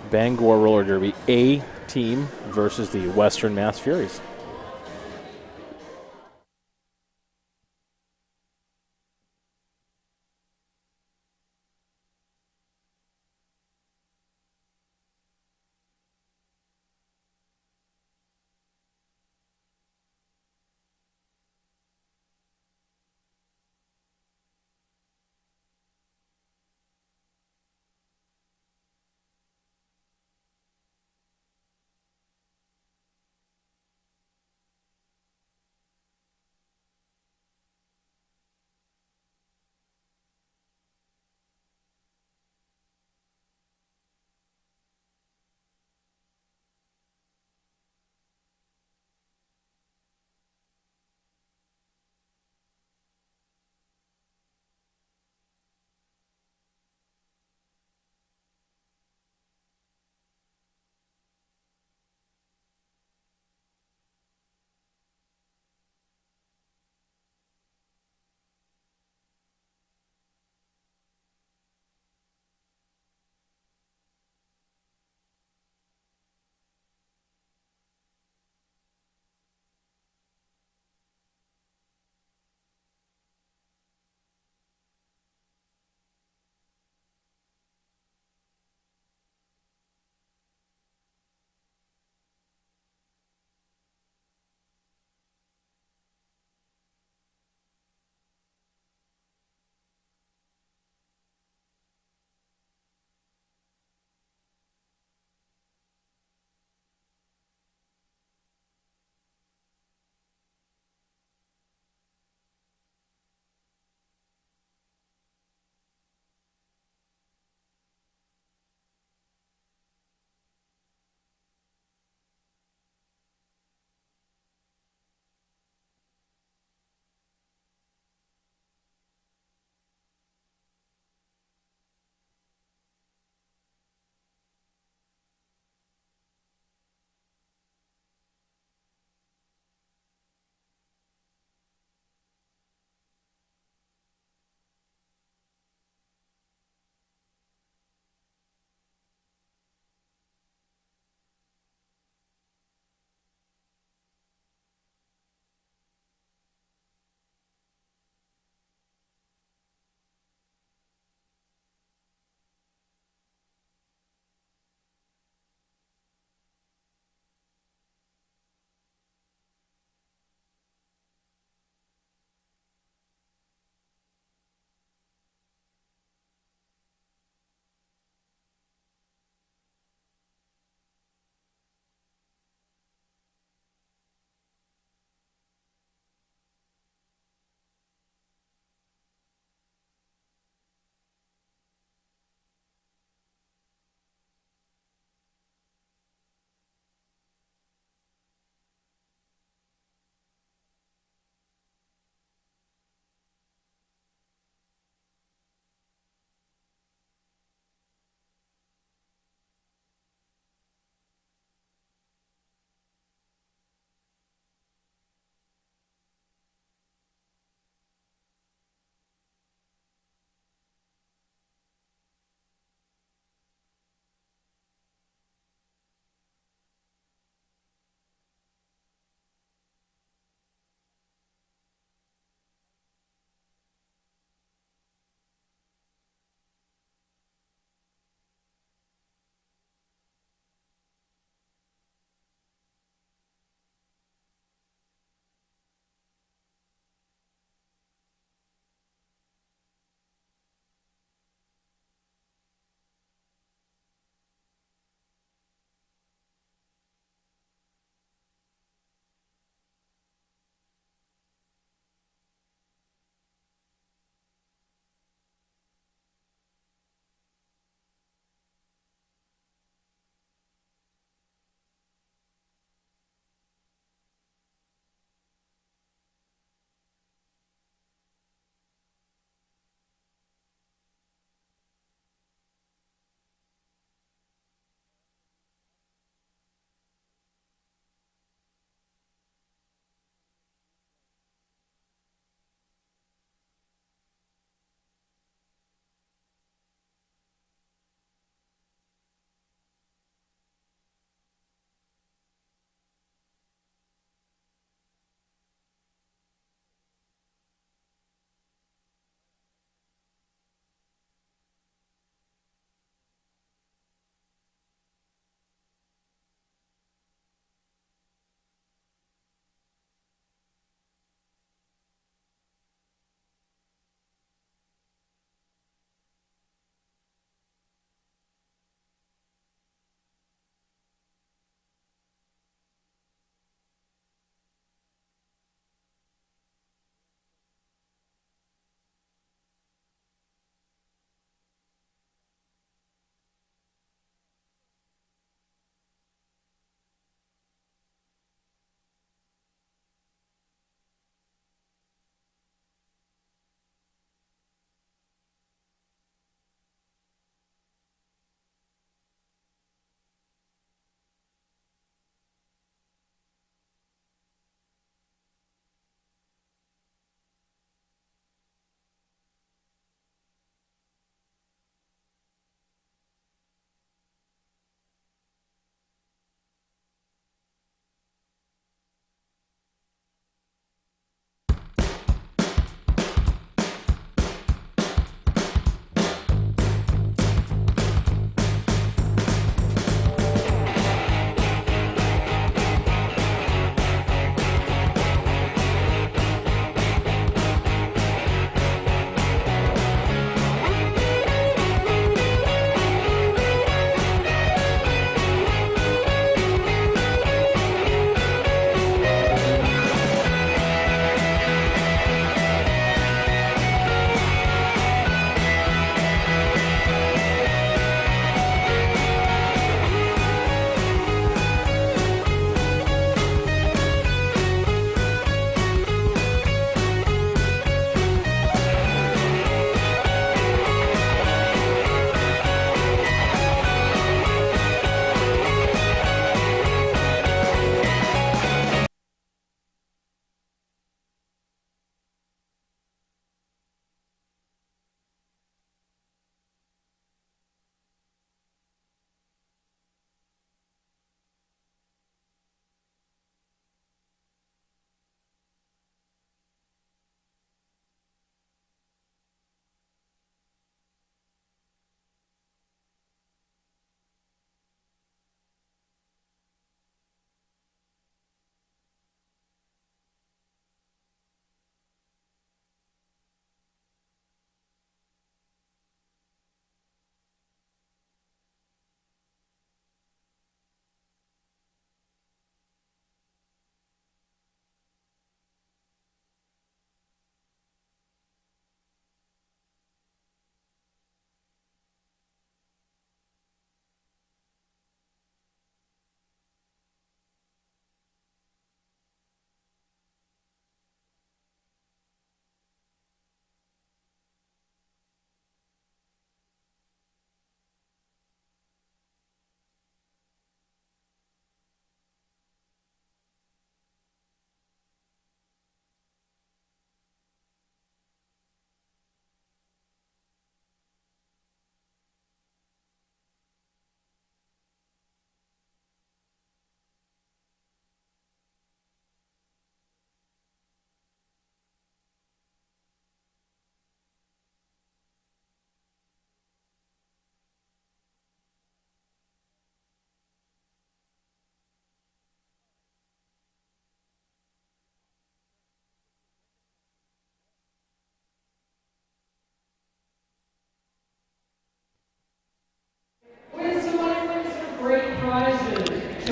Bangor Roller Derby A team versus the Western Mass Furies.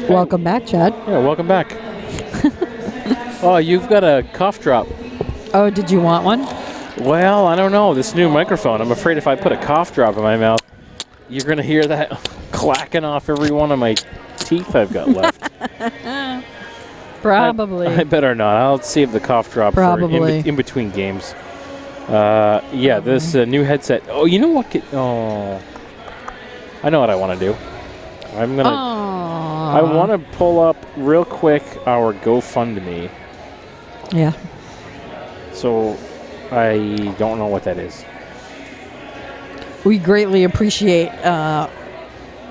Welcome back, Chad. Yeah, welcome back. Oh, you've got a cough drop. Oh, did you want one? Well, I don't know. This new microphone, I'm afraid if I put a cough drop in my mouth, you're going to hear that clacking off every one of my teeth I've got left. Probably. I better not. I'll save the cough drop Probably. for in between games. Yeah, this new headset. Oh, you know what? I know what I want to do. I'm going to... I want to pull up real quick our GoFundMe. Yeah. So I don't know what that is. We greatly appreciate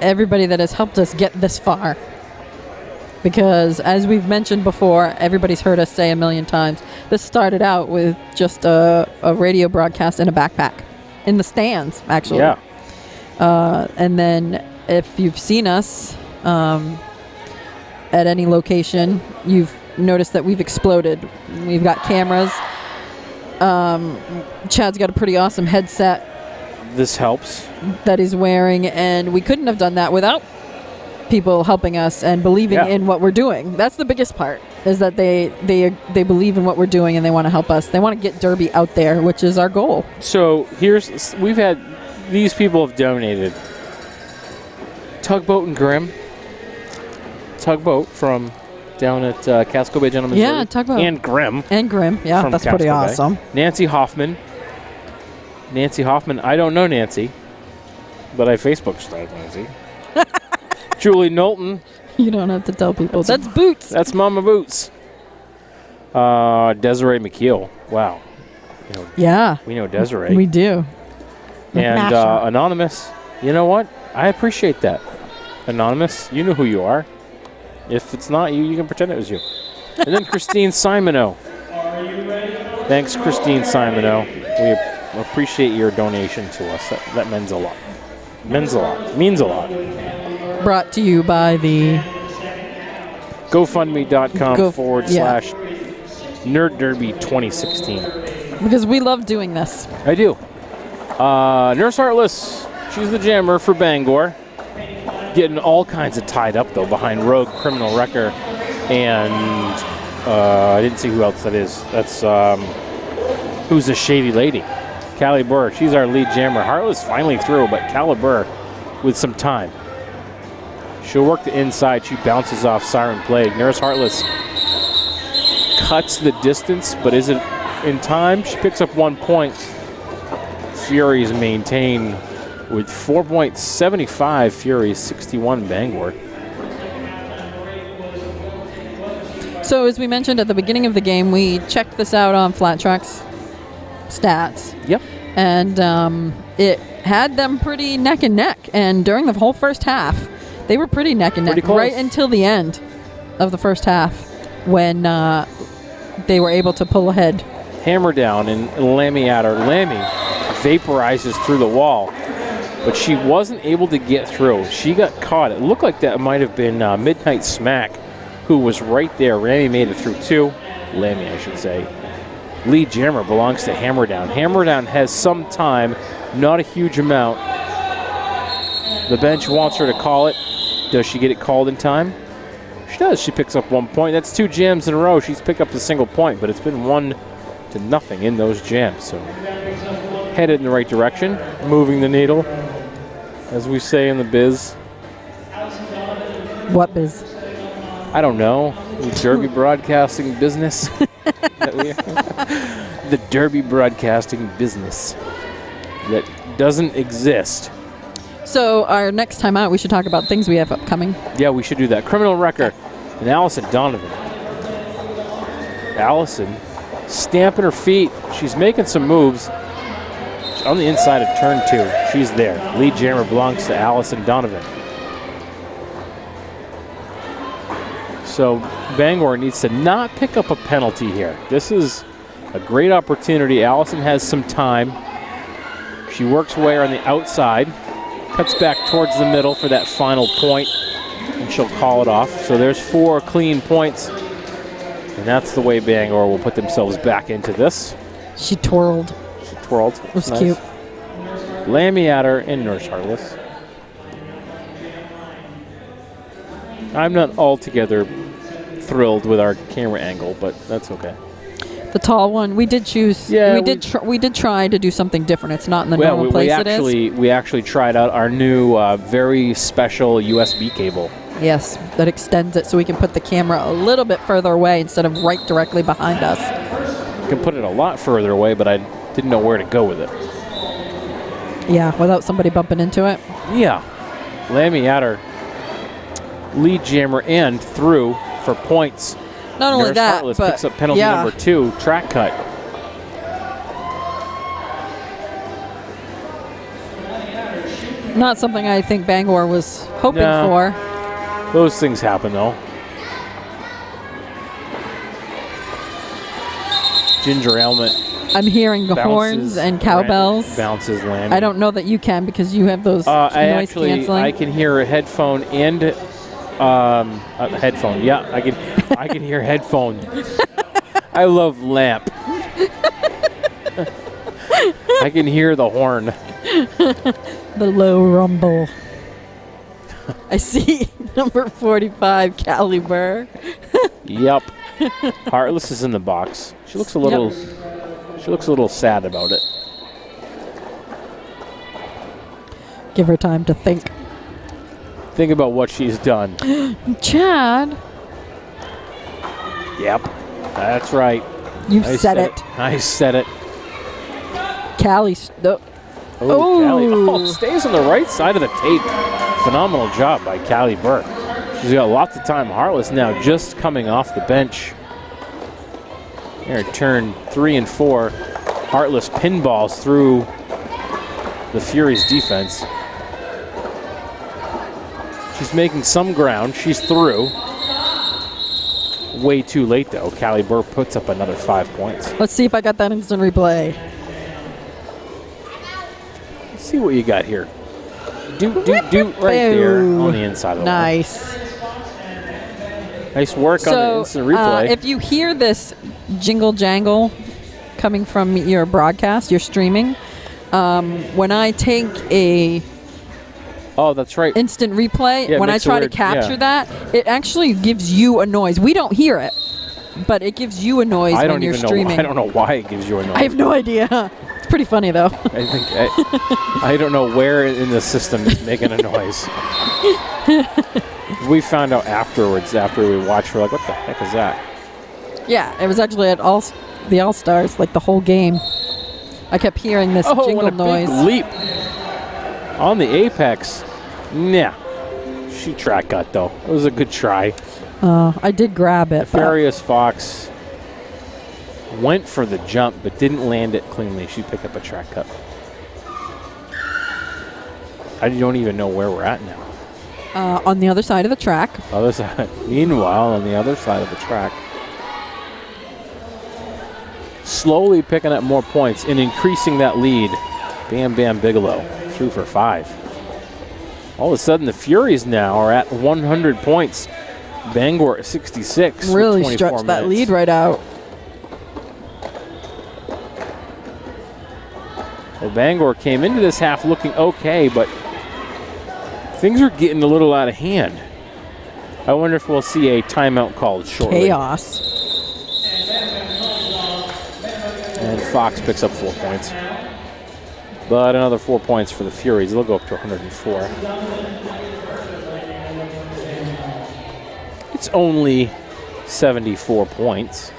everybody that has helped us get this far. Because as we've mentioned before, everybody's heard us say a million times, this started out with just a radio broadcast in a backpack. In the stands, actually. Yeah. And then if you've seen us at any location, you've noticed that we've exploded. We've got cameras. Chad's got a pretty awesome headset. This helps. That he's wearing, and we couldn't have done that without people helping us and believing in what we're doing. That's the biggest part, is that they believe in what we're doing and they want to help us. They want to get Derby out there, which is our goal. So we've had, these people have donated Tugboat and Grimm. Tugboat from down at Casco Bay, Gentlemen's Yeah, Missouri. Tugboat. And Grimm. And Grimm, yeah, that's pretty awesome. Nancy Hoffman. I don't know Nancy, but I Facebook started Nancy. Julie Knowlton. You don't have to tell people. That's Boots. That's Mama Boots. Desiree McKeel. Wow. Yeah. We know Desiree. We do. And Anonymous. You know what? I appreciate that. Anonymous, you know who you are. If it's not you, you can pretend it was you. And then Christine Simoneau. Thanks, Christine Simoneau. We appreciate your donation to us. That means a lot. Means a lot. Brought to you by the GoFundMe.com /Nerd Derby 2016. Because we love doing this. I do. Nurse Heartless, she's the jammer for Bangor. Getting all kinds of tied up, though, behind Rogue, Criminal Wrecker, and I didn't see who else that is. That's who's a shady lady. Callie Burr, she's our lead jammer. Heartless finally through, but Callie Burr with some time. She'll work the inside. She bounces off Siren Plague. Nurse Heartless cuts the distance, but is it in time? She picks up 1 point. Furies maintain with 4.75. Furies 61 Bangor. So as we mentioned at the beginning of the game, we checked this out on Flat Track's stats. Yep. And it had them pretty neck and neck. And during the whole first half, they were pretty neck and neck right until the end of the first half when they were able to pull ahead. Hammer down and Lammy at her. Lammy vaporizes through the wall, but she wasn't able to get through. She got caught. It looked like that might have been Midnight Smack, who was right there. Lammy made it through too. Lammy, I should say. Lead jammer belongs to Hammer Down. Hammer Down has some time, not a huge amount. The bench wants her to call it. Does she get it called in time? She does. She picks up 1 point. That's 2 jams in a row. She's picked up the single point, but it's been 1-0 in those jams. So headed in the right direction, moving the needle, as we say in the biz. What biz? I don't know. The Derby broadcasting business. The Derby broadcasting business that doesn't exist. So our next time out, we should talk about things we have upcoming. Yeah, we should do that. Criminal Wrecker and Allison Donovan. Allison stamping her feet. She's making some moves. On the inside of turn 2, she's there. Lead jammer belongs to Allison Donovan. So Bangor needs to not pick up a penalty here. This is a great opportunity. Allison has some time. She works her way on the outside, cuts back towards the middle for that final point, and she'll call it off. So there's 4 clean points, and that's the way Bangor will put themselves back into this. She twirled. It was nice. Cute. Lammy at her and Nurse Heartless. I'm not altogether thrilled with our camera angle, but that's okay. The tall one, we did choose. Yeah, we did try to do something different. It's not in the normal place it is. We actually tried out our new very special USB cable. Yes, that extends it so we can put the camera a little bit further away instead of right directly behind us. You can put it a lot further away, but I didn't know where to go with it. Yeah, without somebody bumping into it. Yeah. Lammy at her lead jammer and through for points. Not only Nurse that, Heartless but picks up penalty yeah. number 2, track cut. Not something I think Bangor was hoping No. for. Those things happen, though. Ginger helmet I'm hearing bounces, horns and cowbells. Bounces Lammy. I don't know that you can because you have those noise canceling. I can hear a headphone and headphone. Yeah, I can hear headphone. I love lamp. I can hear the horn. The low rumble. I see number 45, Caliber. Yep. Heartless is in the box. She looks a little. She looks a little sad about it. Give her time to think. Think about what she's done. Chad, Yep. That's right. you've I said it. I said it. Callie. Oh, Callie. Ooh. Oh, stays on the right side of the tape. Phenomenal job by Callie Burke. She's got lots of time. Heartless now just coming off the bench. There, turn 3 and 4. Heartless pinballs through the Furies defense. She's making some ground. She's through. Way too late, though. Callie Burke puts up another 5 points. Let's see if I got that instant replay. Let's see what you got here. Do right there on the inside of the line. Nice. Nice work on the instant replay. If you hear this jingle jangle coming from your broadcast, your streaming, when I take a oh, that's right. instant replay, Yeah, it when I makes a try to weird- capture yeah. that, it actually gives you a noise. We don't hear it, but it gives you a noise I when don't you're even streaming. know. I don't know why it gives you a noise. I have no idea. It's pretty funny though. I think I don't know where in the system it's making a noise. We found out afterwards, after we watched, we're like, what the heck is that? Yeah, it was actually at the All-Stars, like the whole game. I kept hearing this jingle what a noise. big leap. On the apex. Nah. She track cut, though. It was a good try. I did grab it. but- Nefarious Fox went for the jump, but didn't land it cleanly. She picked up a track cut. I don't even know where we're at now. on the other side of the track. Other side. Meanwhile, on the other side of the track, slowly picking up more points and increasing that lead. Bam Bam Bigelow through for 5. All of a sudden, the Furies now are at 100 points. Bangor at 66. with Really 24 stretched that minutes. lead right out. Well, Bangor came into this half looking okay, but things are getting a little out of hand. I wonder if we'll see a timeout called shortly. Chaos. And Fox picks up 4 points. But another 4 points for the Furies. They'll go up to 104. It's only 74 points.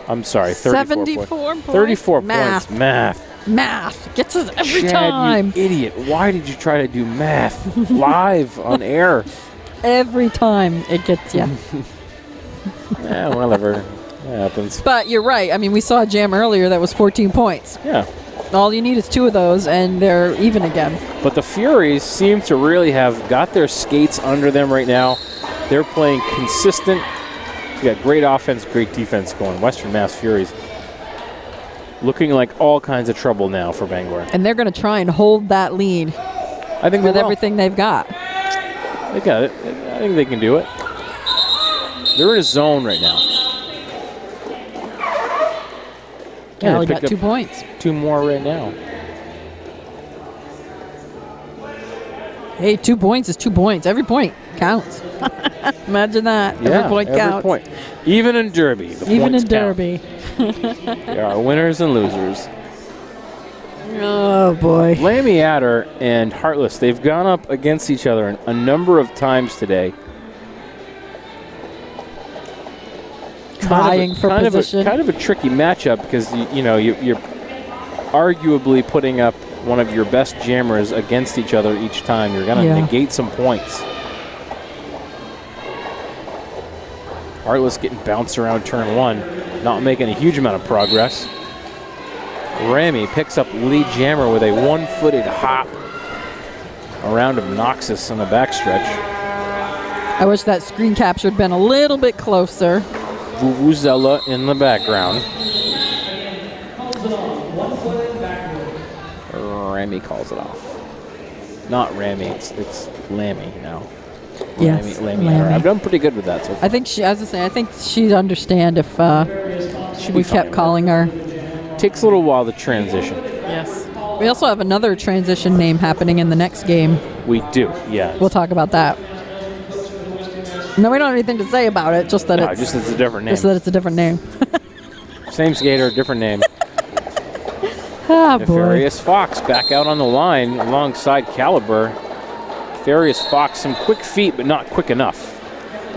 I'm sorry, 34 points. 34 Math. points. Math. Math gets us every Chad, time. you idiot. Why did you try to do math live on air? Every time it gets you. Yeah, whatever. That happens. But you're right. I mean, we saw a jam earlier that was 14 points. Yeah. All you need is 2 of those, and they're even again. But the Furies seem to really have got their skates under them right now. They're playing consistent. You got great offense, great defense going. Western Mass Furies looking like all kinds of trouble now for Bangor. And they're going to try and hold that lead I think they with will. everything they've got. They got it. I think they can do it. They're in a zone right now. Yeah, Callie they got picked 2 up points. 2 more right now. Hey, 2 points is 2 points. Every point counts. Imagine that. Yeah, every point counts. Point. Even in Derby, the Even points in Derby. There are winners and losers. Oh, boy. Lammy Adder and Heartless, they've gone up against each other a number of times today. Vying for position. Kind of a tricky matchup because, you're arguably putting up one of your best jammers against each other each time. You're going to negate some points. Heartless getting bounced around turn 1, not making a huge amount of progress. Ramy picks up lead jammer with a one-footed hop around Obnoxious on the backstretch. I wish that screen capture had been a little bit closer. Vuvuzela in the background. Ramy calls it off. Not Ramy, it's Lammy now. Yes, Lammy. I've done pretty good with that so far. I think I think she'd understand if we kept calling her. Takes a little while to transition. Yes. We also have another transition name happening in the next game. We do, yeah. We'll talk about that. No, we don't have anything to say about it, just that it's a different name. Just that it's a different name. Same skater, different name. Ah, boy. Nefarious Fox back out on the line alongside Caliber. Nefarious Fox, some quick feet, but not quick enough.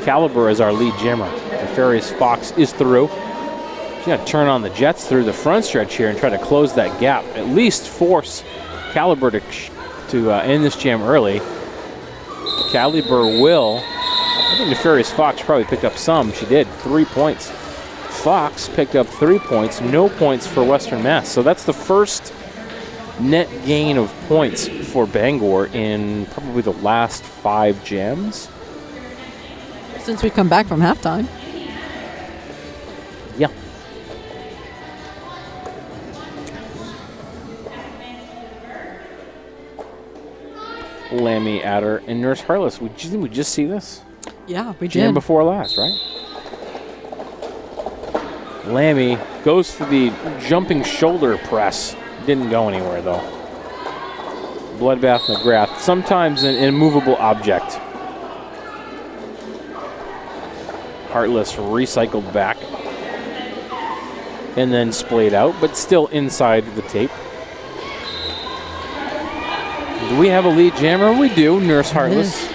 Caliber is our lead jammer. Nefarious Fox is through. She's going to turn on the jets through the front stretch here and try to close that gap. At least force Caliber to end this jam early. Caliber will. I think Nefarious Fox probably picked up some. She did. 3 points. Fox picked up 3 points. No points for Western Mass. So that's the first net gain of points for Bangor in probably the last 5 jams. Since we come back from halftime. Yeah. Lammy Adder and Nurse Heartless. Didn't we just see this? Yeah, we Jam did. before last, right? Lammy goes for the jumping shoulder press. Didn't go anywhere, though. Bloodbath McGrath, sometimes an immovable object. Heartless recycled back. And then splayed out, but still inside the tape. Do we have a lead jammer? We do, Nurse Heartless.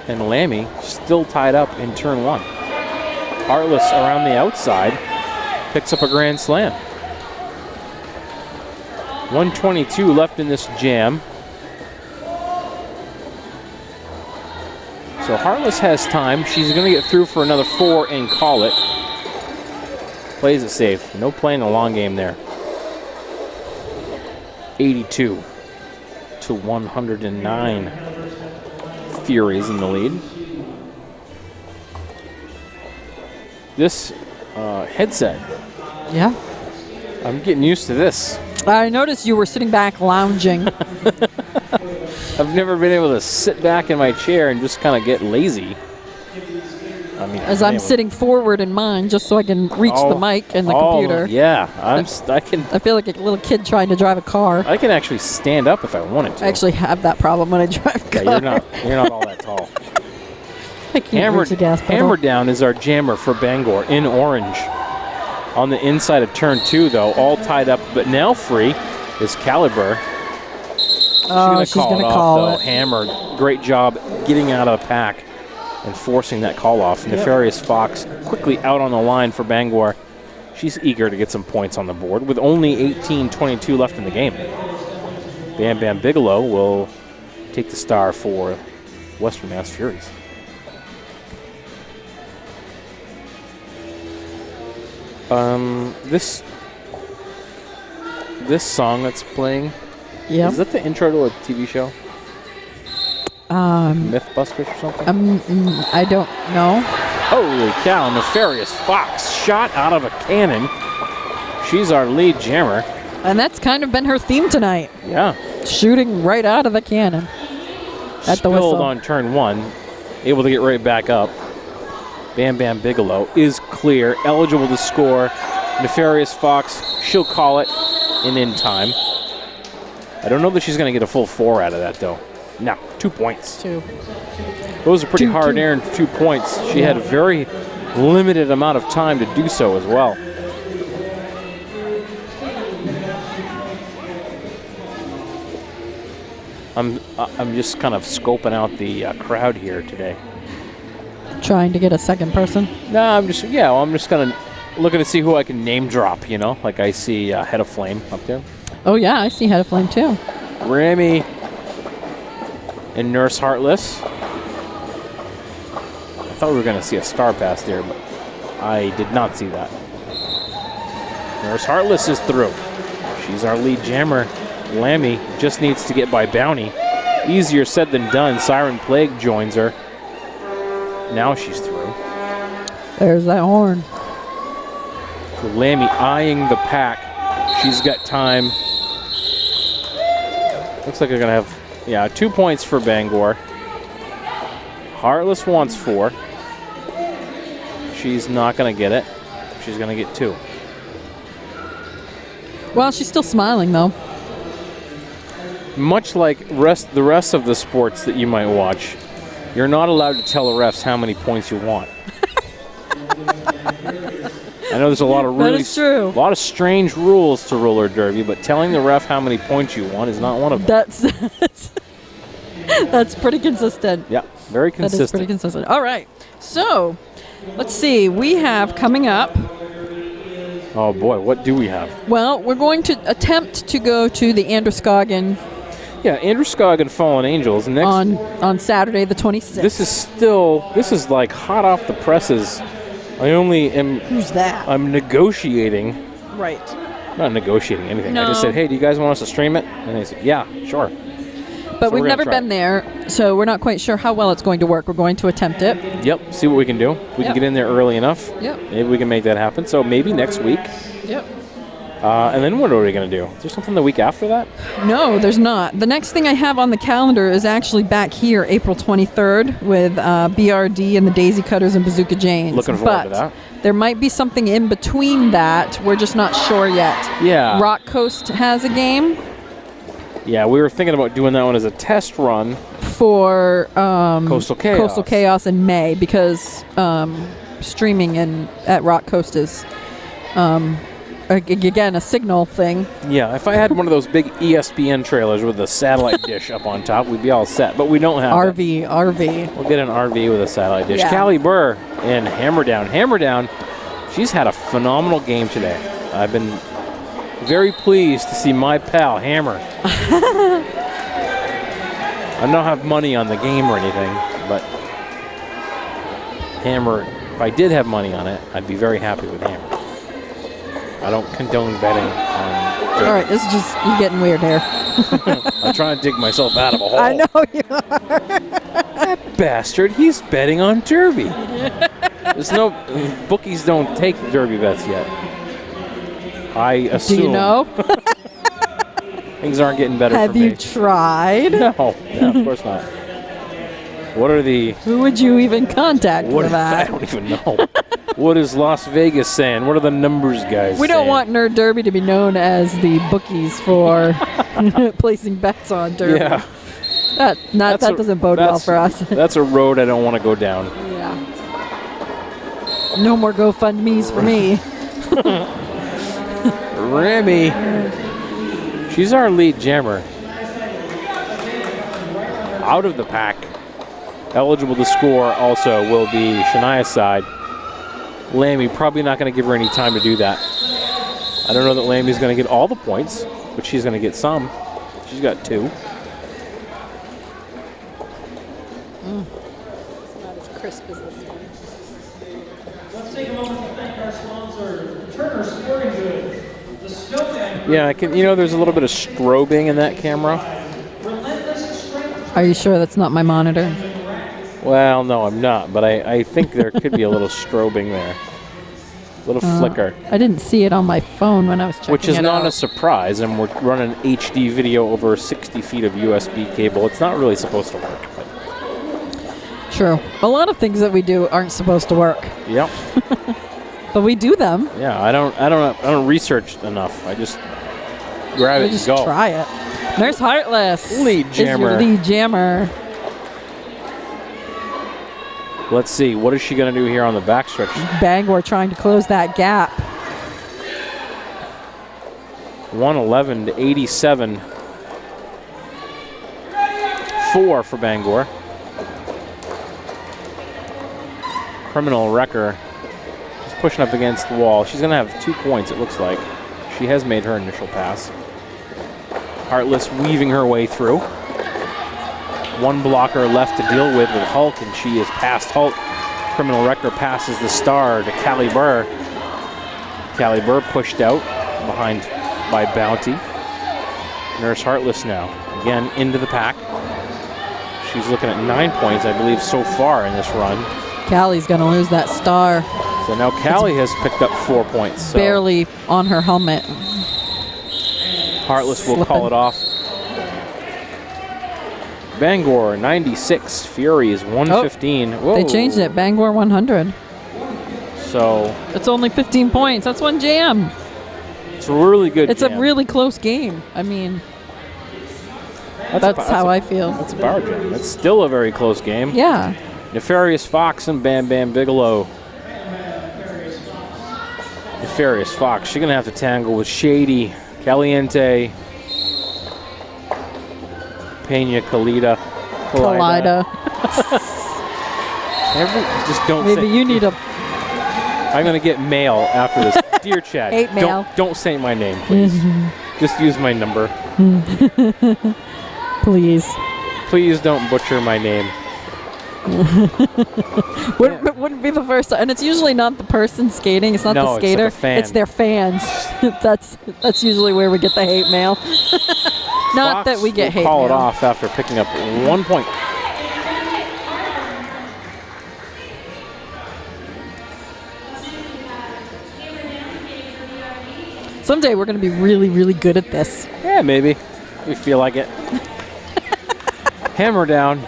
And Lammy still tied up in turn 1. Heartless around the outside picks up a grand slam. 122 left in this jam. So Heartless has time. She's going to get through for another 4 and call it. Plays it safe. No playing the long game there. 82 to 109. Furies in the lead. This headset. Yeah. I'm getting used to this. I noticed you were sitting back lounging. I've never been able to sit back in my chair and just kind of get lazy. I mean, As I'm sitting forward in mine, just so I can reach the mic and the computer. Yeah, I feel like a little kid trying to drive a car. I can actually stand up if I wanted to. I actually have that problem when I drive a car. Yeah, you're not all that tall. I can't reach the gas pedal. Hammer Down is our jammer for Bangor in orange. On the inside of turn 2, though, all tied up, but now free is Caliber. She's going to call it. Hammer, great job getting out of the pack and forcing that call off. Nefarious Fox quickly out on the line for Bangor. She's eager to get some points on the board with only 18-22 left in the game. Bam Bam Bigelow will take the star for Western Mass Furies. This song that's playing, is that the intro to a TV show? Mythbusters or something? I don't know. Holy cow, Nefarious Fox shot out of a cannon. She's our lead jammer. And that's kind of been her theme tonight. Yeah. Shooting right out of the cannon. At the whistle. Spilled on turn 1. Able to get right back up. Bam Bam Bigelow is clear, eligible to score. Nefarious Fox, she'll call it and in time. I don't know that she's going to get a full 4 out of that, though. No, 2 points. 2. Those are pretty hard Two. earned 2 points. She had a very limited amount of time to do so as well. I'm just kind of scoping out the crowd here today. Trying to get a second person. No, I'm just kind of looking to see who I can name drop, you know? Like I see Head of Flame up there. Oh, yeah, I see Head of Flame, too. Rami and Nurse Heartless. I thought we were going to see a star pass there, but I did not see that. Nurse Heartless is through. She's our lead jammer. Lammy just needs to get by Bounty. Easier said than done. Siren Plague joins her. Now she's through. There's that horn. So Lammy eyeing the pack. She's got time. Looks like they're going to have, 2 points for Bangor. Heartless wants 4. She's not going to get it. She's going to get 2. Well, she's still smiling, though. Much like the rest of the sports that you might watch, you're not allowed to tell the refs how many points you want. I know there's a lot of That is true. a lot of strange rules to roller derby, but telling the ref how many points you want is not one of them. That's pretty consistent. Yeah, very consistent. That is pretty consistent. All right. So, let's see. We have coming up. Oh boy, what do we have? Well, we're going to attempt to go to the Androscoggin Yeah, Androscoggin Fallen Angels next on Saturday the 26th. This is like hot off the presses. I only am. Who's that? I'm negotiating. Right. Not negotiating anything. No. I just said, hey, do you guys want us to stream it? And they said, yeah, sure. But So we've we're gonna never try been there, so we're not quite sure how well it's going to work. We're going to attempt it. Yep, see what we can do. We can Yep. get in there early enough. Yep. Maybe we can make that happen. So maybe next week. Yep. And then what are we going to do? Is there something the week after that? No, there's not. The next thing I have on the calendar is actually back here, April 23rd, with BRD and the Daisy Cutters and Bazooka Janes. Looking forward to that. There might be something in between that. We're just not sure yet. Yeah. Rock Coast has a game Yeah, we were thinking about doing that one as a test run. for Coastal Chaos. Coastal Chaos in May because streaming at Rock Coast is again a signal thing. Yeah, if I had one of those big ESPN trailers with a satellite dish up on top, we'd be all set. But we don't have that. RV. We'll get an RV with a satellite dish. Yeah. Callie Burr in Hammerdown. Hammerdown, she's had a phenomenal game today. I've been very pleased to see my pal Hammer. I don't have money on the game or anything, but Hammer, if I did have money on it, I'd be very happy with Hammer. I don't condone betting on All right, this is just you getting weird here. I'm trying to dig myself out of a hole. I know you are. That bastard, he's betting on Derby. There's no bookies don't take Derby bets yet. I assume. Do you know? Things aren't getting better Have for me. you tried? No, of course not. What are the? Who would you even contact What for that? I don't even know. What is Las Vegas saying? What are the numbers guys We don't saying? want Nerd Derby to be known as the bookies for placing bets on Derby. Yeah. That doesn't bode well for us. That's a road I don't want to go down. Yeah. No more GoFundMe's for me. Remy. She's our lead jammer. Out of the pack. Eligible to score also will be Shania's side. Lammy probably not going to give her any time to do that. I don't know that Lammy's going to get all the points, but she's going to get some. She's got 2. It's not as crisp as this one. Let's take a moment to thank our sponsor, Turner Sporting Goods, the Snowman, Yeah, there's a little bit of strobing in that camera. Relentless Strength, Are you sure that's not my monitor? Well, no, I'm not, but I think there could be a little strobing there. A little flicker. I didn't see it on my phone when I was checking Which is it not out. a surprise, and we're running HD video over 60 feet of USB cable. It's not really supposed to work. But True. A lot of things that we do aren't supposed to work, yep. but we do them. Yeah, I don't research enough. I just grab it We and just go. try it. Nurse Heartless. Lead is your jammer. lead jammer. Let's see. What is she going to do here on the backstretch? Bangor trying to close that gap. 111 to 87. 4 for Bangor. Criminal Wrecker is pushing up against the wall. She's going to have 2 points, it looks like. She has made her initial pass. Heartless weaving her way through. 1 blocker left to deal with Hulk, and she is past Hulk. Criminal Wrecker passes the star to Callie Burr. Callie Burr pushed out behind by Bounty. Nurse Heartless now, again into the pack. She's looking at 9 points, I believe, so far in this run. Callie's going to lose that star. So now Callie has picked up 4 points. So Barely on her helmet. Heartless will call it off. Bangor 96, Furies 115. Whoa. They changed it. Bangor 100. So It's only 15 points. That's one jam. it's a really good It's jam. a really close game. I mean, that's how I feel. That's a power jam. It's still a very close game. Yeah. Nefarious Fox and Bam Bam Bigelow. Nefarious Fox, she's going to have to tangle with Shady, Caliente, Pena Kalida. Just don't Maybe say. you need a I'm going to get mail after this. Dear Chad, Hate mail. don't say my name, please. Just use my number. please. Please don't butcher my name. Wouldn't be the first time. And it's usually not the person skating. It's not No, the it's skater. like a fan. It's their fans. that's usually where we get the hate mail. Not Fox that we get will hate call mail. it off after picking up 1 point. Someday we're going to be really, really good at this. Yeah, maybe. We feel like it. Hammer down.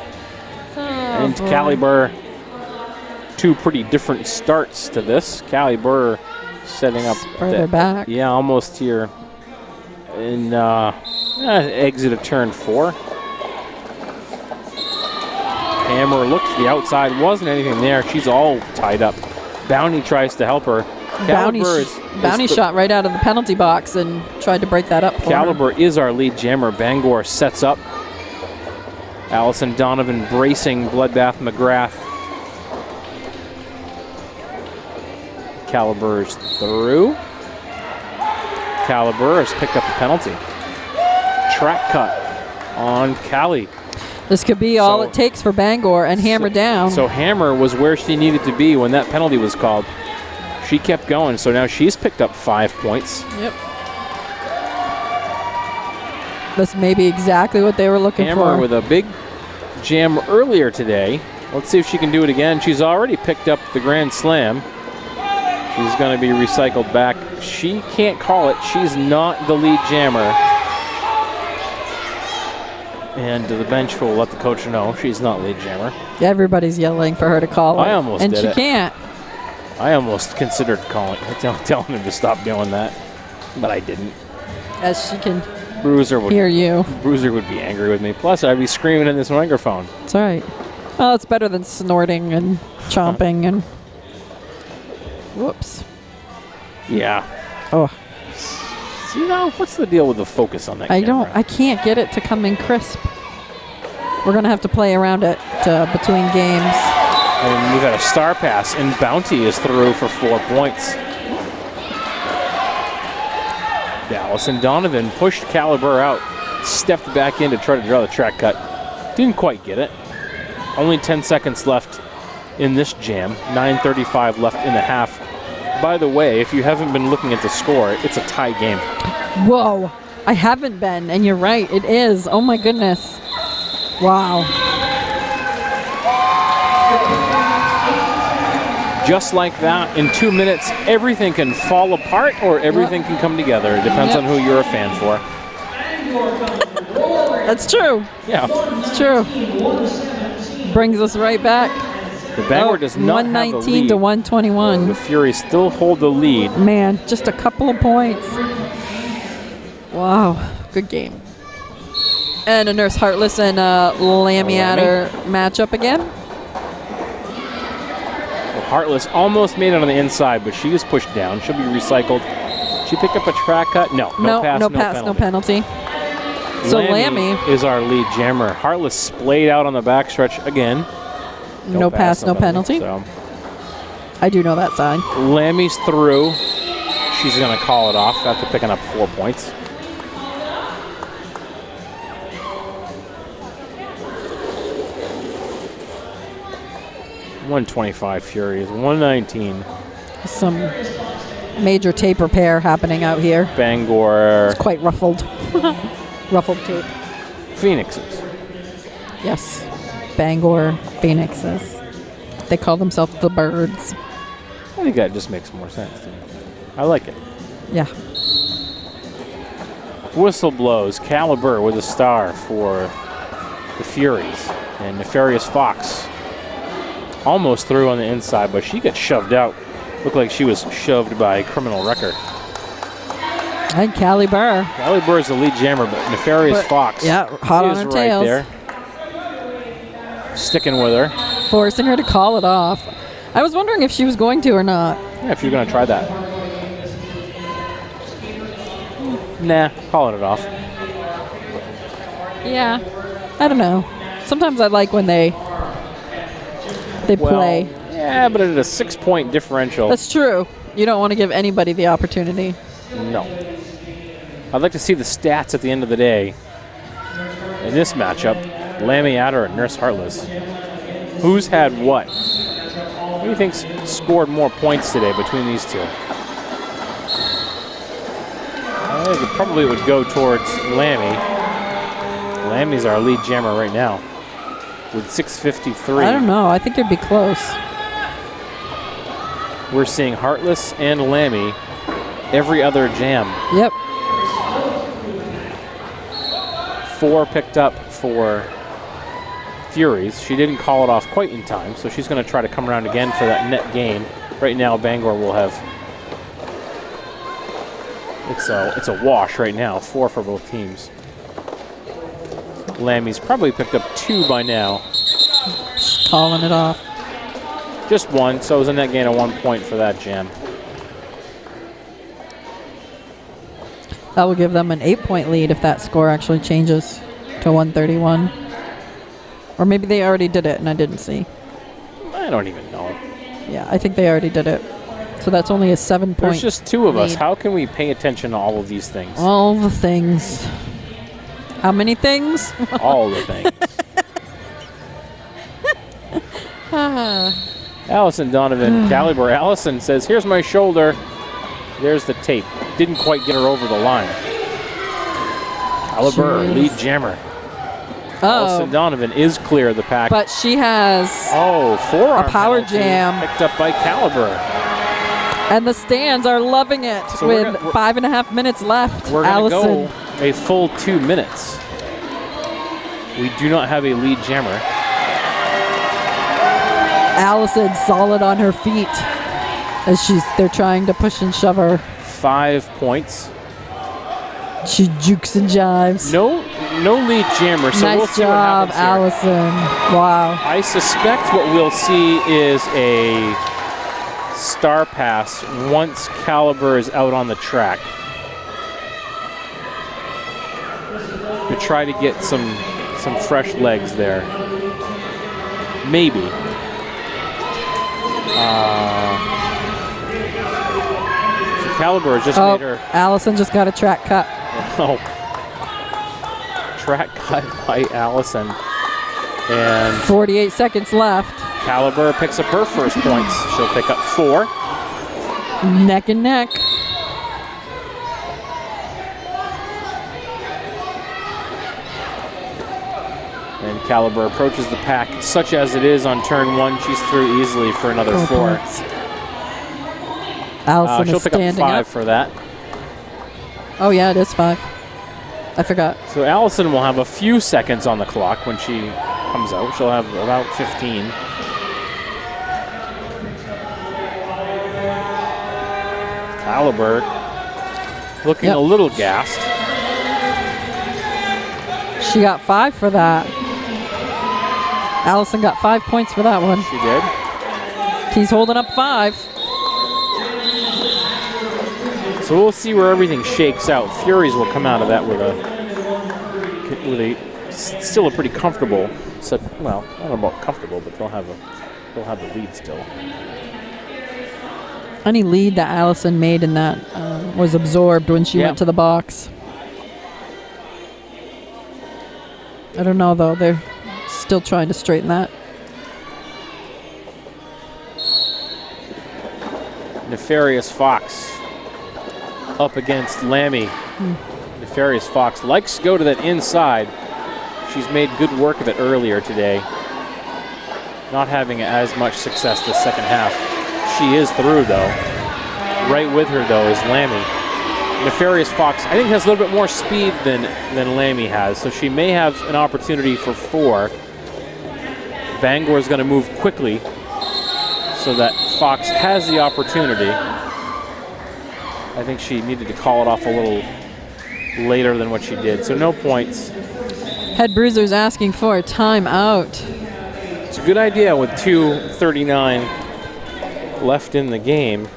And boy. Callie Burr. 2 pretty different starts to this. Callie Burr setting up Further back. Yeah, almost here in exit of turn 4. Hammer looked to the outside. Wasn't anything there. She's all tied up. Bounty tries to help her. Bounty shot right out of the penalty box and tried to break that up for her. Caliber is our lead jammer. Bangor sets up. Allison Donovan bracing Bloodbath McGrath. Caliber's through. Caliber has picked up a penalty. Track cut on Callie. This could be all it takes for Bangor and Hammer down. So Hammer was where she needed to be when that penalty was called. She kept going, so now she's picked up 5 points. Yep. This may be exactly what they were looking for. Hammer with a big jam earlier today. Let's see if she can do it again. She's already picked up the Grand Slam. She's going to be recycled back. She can't call it. She's not the lead jammer. And the bench will let the coach know she's not lead jammer. Everybody's yelling for her to call it. I almost and did she it. can't. I almost considered calling, telling him to stop doing that, but I didn't. As she can Bruiser would hear you. Bruiser would be angry with me. Plus, I'd be screaming in this microphone. It's all right. Well, it's better than snorting and chomping and. Whoops. Yeah. Oh. See now, what's the deal with the focus on that camera? I can't get it to come in crisp. We're gonna have to play around it between games. And we've got a star pass, and Bounty is through for 4 points. Dallas and Donovan pushed Caliber out, stepped back in to try to draw the track cut. Didn't quite get it. Only 10 seconds left in this jam. 9:35 left in the half. By the way, if you haven't been looking at the score, it's a tie game. Whoa. I haven't been, and you're right. It is. Oh, my goodness. Wow. Just like that, in 2 minutes, everything can fall apart or everything can come together. It depends on who you're a fan for. That's true. Yeah. It's true. Brings us right back. The Bangor does not have the 119 lead. to 121. The Furies still hold the lead. Man, just a couple of points. Wow. Good game. And a Nurse Heartless and Lammy Adder matchup again. Well, Heartless almost made it on the inside, but she is pushed down. She'll be recycled. She picked up a track cut. No pass, no penalty. So Lammy is our lead jammer. Heartless splayed out on the backstretch again. No pass, no penalty. So. I do know that sign. Lammy's through. She's going to call it off after picking up 4 points. $125 Furies, 119. Some major tape repair happening out here. Bangor. It's quite ruffled. Ruffled tape. Phoenixes. Yes. Bangor Phoenixes. They call themselves the Birds. I think that just makes more sense to me. I like it. Yeah. Whistle blows. Caliber with a star for the Furies. And Nefarious Fox almost through on the inside, but she gets shoved out. Looked like she was shoved by a criminal wrecker. And Callie Burr. Callie Burr is the lead jammer, but Nefarious Fox hot on is her right tails. there. Sticking with her. Forcing her to call it off. I was wondering if she was going to or not. Yeah, if you're going to try that. Nah, calling it off. Yeah. I don't know. Sometimes I like when they play. Yeah, but at a 6-point differential. That's true. You don't want to give anybody the opportunity. No. I'd like to see the stats at the end of the day. In this matchup, Lammy Adder and Nurse Heartless. Who's had what? Who do you think's scored more points today between these two? I think it probably would go towards Lammy. Lammy's our lead jammer right now with 653. I don't know. I think it'd be close. We're seeing Heartless and Lammy every other jam. Yep. 4 picked up for Furies. She didn't call it off quite in time, so she's going to try to come around again for that net gain. Right now, Bangor will have... It's a wash right now, 4 for both teams. Lammy's probably picked up 2 by now. Calling it off. Just 1, so it was a net gain of 1 point for that jam. That will give them an 8-point lead if that score actually changes to 131. Or maybe they already did it and I didn't see. I don't even know. Yeah, I think they already did it. So that's only a 7-point There's just 2 of us. lead. How can we pay attention to all of these things? All the things. How many things? All the things. Allison Donovan, Caliber. Allison says, here's my shoulder. There's the tape. Didn't quite get her over the line. Caliber, lead jammer. Allison Donovan is clear of the pack. But she has forearm a power penalty jam. Picked up by Caliber. And the stands are loving it So with 5.5 minutes left. We're going to Allison. go a full 2 minutes. We do not have a lead jammer. Allison solid on her feet as they're trying to push and shove her. 5 points. She jukes and jives. No lead jammer, so nice we'll see job, what happens here. Allison. Wow. I suspect what we'll see is a star pass once Caliber is out on the track to try to get some fresh legs there. Maybe. So Caliber has just made her. Allison just got a track cut. Oh. Track cut by Allison. And 48 seconds left. Caliber picks up her first points. She'll pick up 4. Neck and neck. And Caliber approaches the pack, such as it is on turn 1. She's through easily for another 4. Points. Allison She'll is pick up standing 5 up. for that. Oh yeah, it is 5. I forgot. So Allison will have a few seconds on the clock when she comes out. She'll have about 15. Caliber looking a little gassed. She got 5 for that. Allison got 5 points for that one. She did. He's holding up 5. So we'll see where everything shakes out. Furies will come out of that with a still a pretty comfortable set. Well, I don't know about comfortable, but they'll have the lead still. Any lead that Allison made in that was absorbed when she went to the box. I don't know, though. They're still trying to straighten that. Nefarious Fox up against Lammy. Nefarious Fox likes to go to that inside. She's made good work of it earlier today. Not having as much success the second half. She is through, though. Right with her, though, is Lammy. Nefarious Fox, I think, has a little bit more speed than Lammy has, so she may have an opportunity for 4. Bangor is going to move quickly so that Fox has the opportunity. I think she needed to call it off a little later than what she did, so no points. Head Bruiser's asking for a timeout. It's a good idea with 2:39 left in the game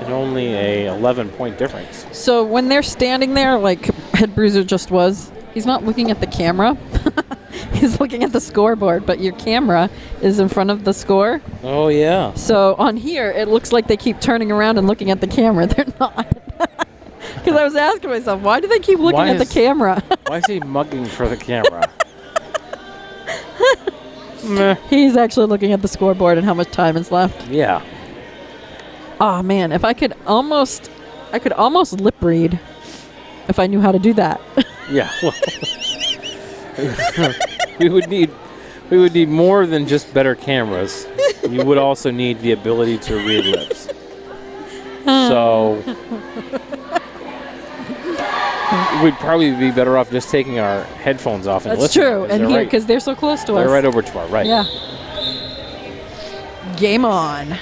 and only a 11-point difference. So when they're standing there, like Head Bruiser just was, he's not looking at the camera. He's looking at the scoreboard, but your camera is in front of the score. Oh, yeah. So on here, it looks like they keep turning around and looking at the camera. They're not. Because I was asking myself, why do they keep looking at the camera? Why is he mugging for the camera? He's actually looking at the scoreboard and how much time is left. Yeah. Oh man, if I could almost lip read if I knew how to do that. Yeah. Well, we would need more than just better cameras. You would also need the ability to read lips. So we'd probably be better off just taking our headphones off and That's listening. true, and here because they're so close to us. They're right over to our right. Yeah. Game on.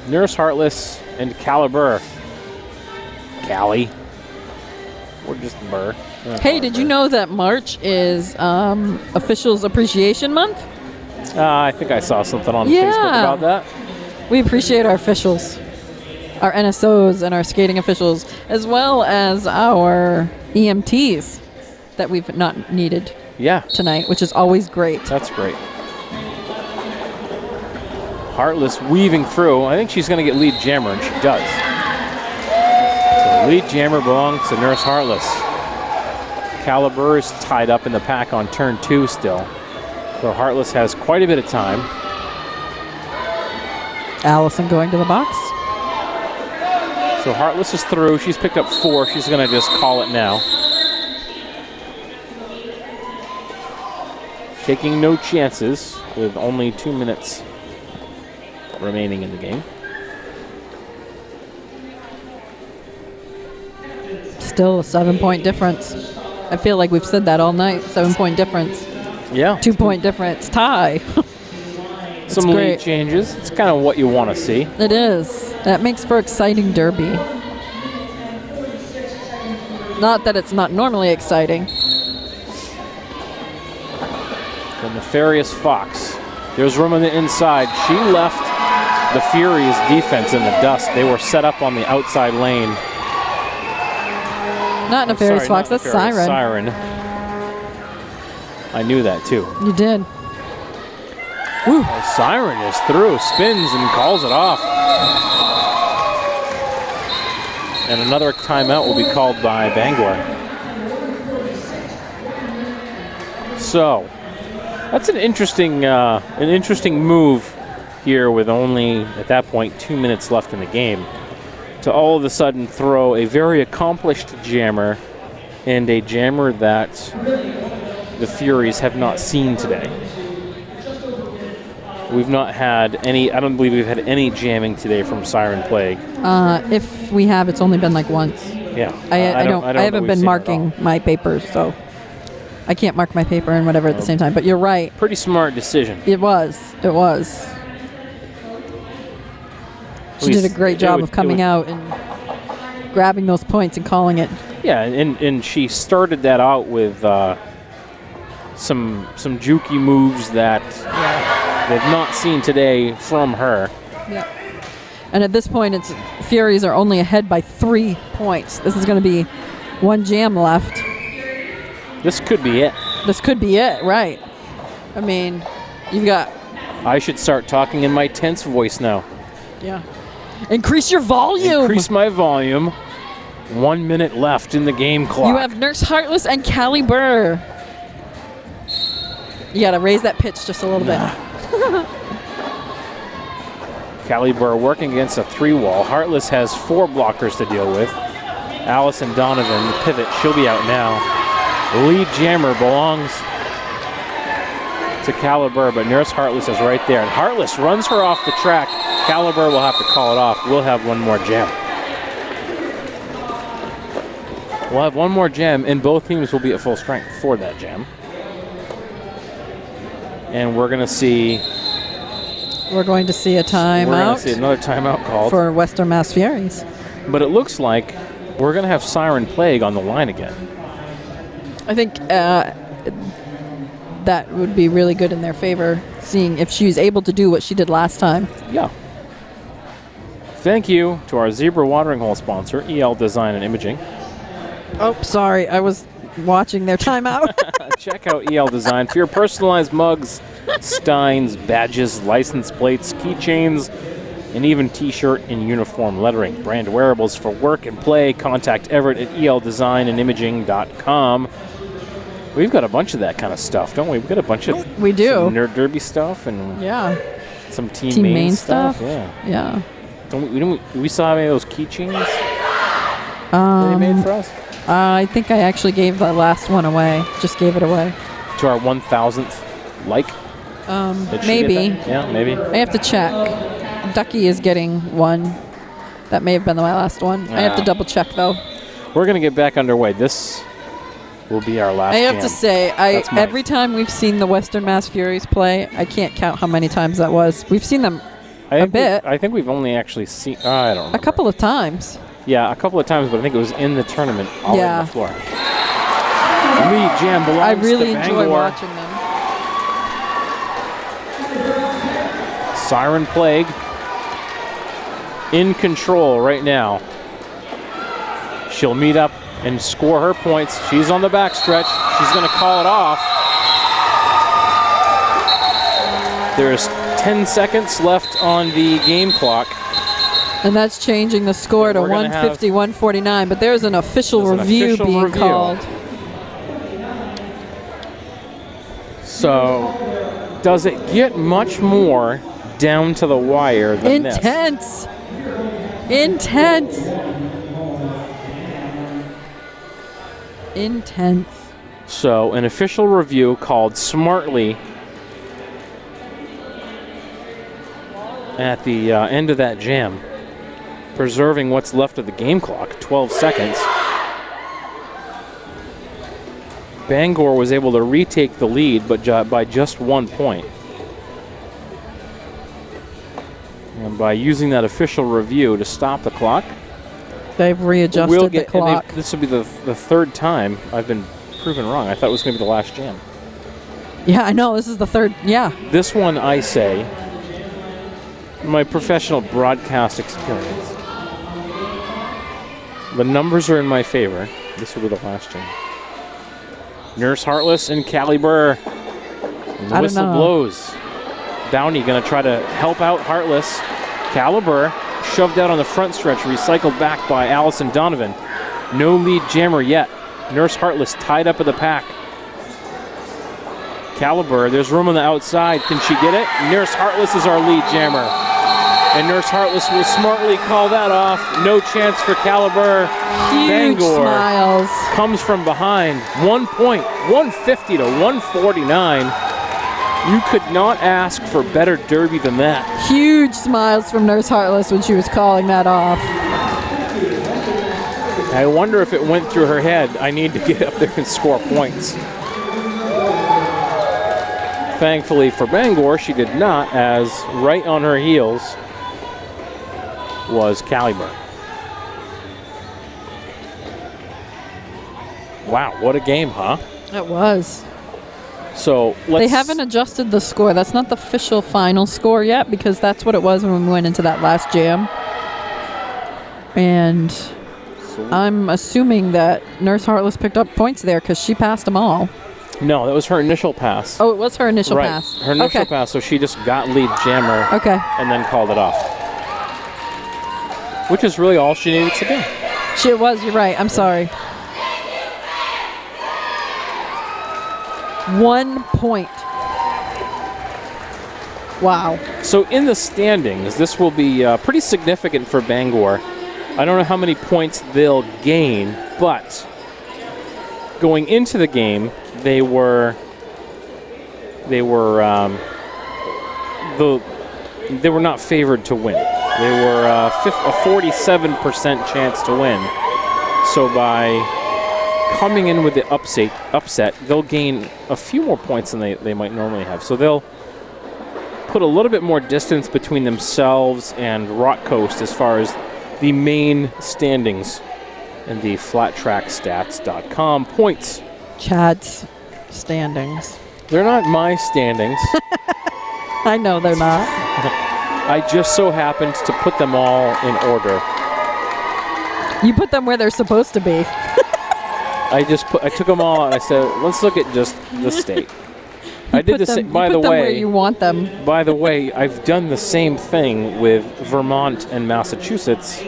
Nurse Heartless and Caliber. Callie. Or just Burr. Hey, did you know that March is Officials Appreciation Month? I think I saw something on Facebook about that. We appreciate our officials, our NSOs and our skating officials, as well as our EMTs that we've not needed tonight, which is always great. That's great. Heartless weaving through. I think she's going to get lead jammer, and she does. So lead jammer belongs to Nurse Heartless. Caliber is tied up in the pack on turn 2 still. So Heartless has quite a bit of time. Allison going to the box. So Heartless is through. She's picked up 4. She's going to just call it now. Taking no chances with only 2 minutes remaining in the game. Still a 7-point difference. I feel like we've said that all night. 7-point difference. Yeah. 2-point difference. Tie. Some lead changes. It's kind of what you want to see. It is. That makes for exciting derby. Not that it's not normally exciting. The Nefarious Fox. There's room on the inside. She left the Furies defense in the dust. They were set up on the outside lane. Not Nefarious Fox, that's Siren. Siren. I knew that too. You did. Woo. Oh, Siren is through, spins and calls it off. And another timeout will be called by Bangor. So that's an interesting move here with only, at that point, 2 minutes left in the game, to all of a sudden throw a very accomplished jammer and a jammer that the Furies have not seen today. We've not had any, I don't believe we've had any jamming today from Siren Plague. If we have, it's only been like once. Yeah. I haven't been marking my papers, so I can't mark my paper and whatever at the same time, but you're right. Pretty smart decision. It was. She did a great job of coming out and grabbing those points and calling it. Yeah, and she started that out with some jukey moves that they've not seen today from her. Yeah. And at this point, Furies are only ahead by 3 points. This is going to be one jam left. This could be it. This could be it, right? I mean, you've got. I should start talking in my tense voice now. Yeah. Increase your volume. Increase my volume. 1 minute left in the game clock. You have Nurse Heartless and Callie Burr. You got to raise that pitch just a little bit. Callie Burr working against a 3-wall. Heartless has 4 blockers to deal with. Allison Donovan, the pivot, she'll be out now. Lead jammer belongs to Callie Burr, but Nurse Heartless is right there. And Heartless runs her off the track. Callie Burr will have to call it off. We'll have one more jam. We'll have one more jam, and both teams will be at full strength for that jam. And we're going to see... We're going to see a timeout. We're going to see another timeout called. For Western Mass Furies. But it looks like we're going to have Siren Plague on the line again. I think that would be really good in their favor, seeing if she's able to do what she did last time. Yeah. Thank you to our Zebra Watering Hole sponsor, EL Design and Imaging. Oh, sorry. I was watching their timeout. Check out EL Design for your personalized mugs, steins, badges, license plates, keychains, and even t-shirt and uniform lettering. Brand wearables for work and play. Contact Everett at eldesignandimaging.com. We've got a bunch of that kind of stuff, don't we? We've got a bunch of we do. Some Nerd Derby stuff and some Team Main stuff. Yeah. Do we still have any of those keychains that they made for us? I think I actually gave the last one away. Just gave it away. To our 1,000th like? Maybe. Yeah, maybe. I have to check. Ducky is getting one. That may have been my last one. I have to double check, though. We're going to get back underway. This will be our last I have jam. to say, every time we've seen the Western Mass Furies play, I can't count how many times that was. We've seen them a bit. I think we've only actually seen, I don't know. A couple of times. Yeah, a couple of times, but I think it was in the tournament all on the floor. Lead jam belongs I really to enjoy Bangor. watching them. Siren Plague in control right now. She'll meet up and score her points. She's on the backstretch. She's going to call it off. There's 10 seconds left on the game clock. And that's changing the score to 150, 149. But there's an official review being called. So, does it get much more down to the wire than Intense. Intense. Intense. So, an official review called smartly at the end of that jam, preserving what's left of the game clock, 12 seconds. Bangor was able to retake the lead, but by just 1 point. And by using that official review to stop the clock, they've readjusted the clock. This will be the third time I've been proven wrong. I thought it was going to be the last jam. Yeah, I know. This is the third. Yeah. This one, I say, my professional broadcast experience, the numbers are in my favor. This will be the last jam. Nurse Heartless and Callie Burr. And the whistle blows. Downey going to try to help out Heartless. Callie Burr shoved out on the front stretch, recycled back by Allison Donovan. No lead jammer yet. Nurse Heartless tied up at the pack. Callie Burr, there's room on the outside. Can she get it? Nurse Heartless is our lead jammer. And Nurse Heartless will smartly call that off. No chance for Callie Burr. Huge Bangor smiles. Comes from behind. 1 point, 150 to 149. You could not ask for better derby than that. Huge smiles from Nurse Heartless when she was calling that off. I wonder if it went through her head, I need to get up there and score points. Thankfully for Bangor, she did not, as right on her heels was Callie Burr. Wow, what a game, huh? It was. So let's. They haven't adjusted the score. That's not the official final score yet because that's what it was when we went into that last jam. And I'm assuming that Nurse Heartless picked up points there because she passed them all. No, that was her initial pass. Oh, it was her initial Right. pass. Her initial pass, so she just got lead jammer and then called it off. Which is really all she needed to do. It was, you're right. I'm sorry. 1 point. Wow. So in the standings, this will be pretty significant for Bangor. I don't know how many points they'll gain, but going into the game, they were not favored to win. They were a 47% chance to win. So by coming in with the upset, they'll gain a few more points than they might normally have. So they'll put a little bit more distance between themselves and Rock Coast as far as the main standings in the flattrackstats.com points. Chad's standings. They're not my standings. I know they're not. I just so happened to put them all in order. You put them where they're supposed to be. I took them all and I said, let's look at just the state. I did the same. By the way, where you want them. By the way, I've done the same thing with Vermont and Massachusetts.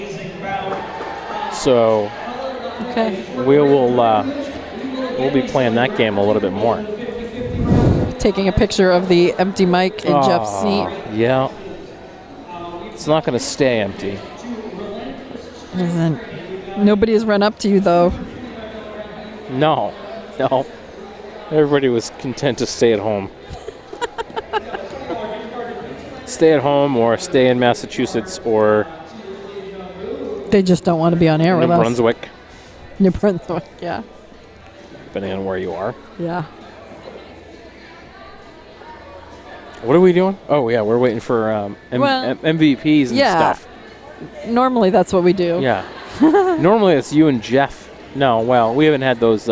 So we'll be playing that game a little bit more. Taking a picture of the empty mic in Jeff's seat. Yeah. It's not going to stay empty. Isn't. Nobody has run up to you, though. No. Everybody was content to stay at home. Stay at home or stay in Massachusetts or they just don't want to be on air with us. New Brunswick, yeah. Depending on where you are. Yeah. What are we doing? Oh, yeah, we're waiting for MVPs and stuff. Normally that's what we do. Yeah. Normally it's you and Jeff. No, well, we haven't had those.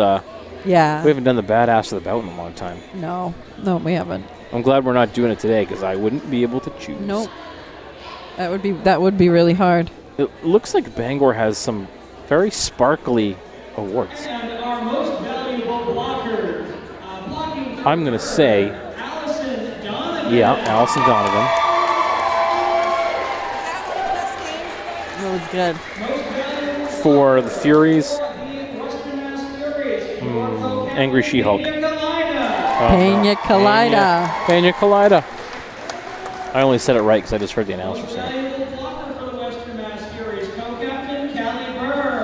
We haven't done the badass of the bout in a long time. No, we haven't. I'm glad we're not doing it today because I wouldn't be able to choose. Nope. That would be really hard. It looks like Bangor has some very sparkly awards. And our most valuable blocker, I'm going to say, Allison Donovan. yeah, Allison Donovan. That was good. For the Furies, Angry She-Hulk. Pena Colada. Pena Colada. I only said it right because I just heard the announcer say it.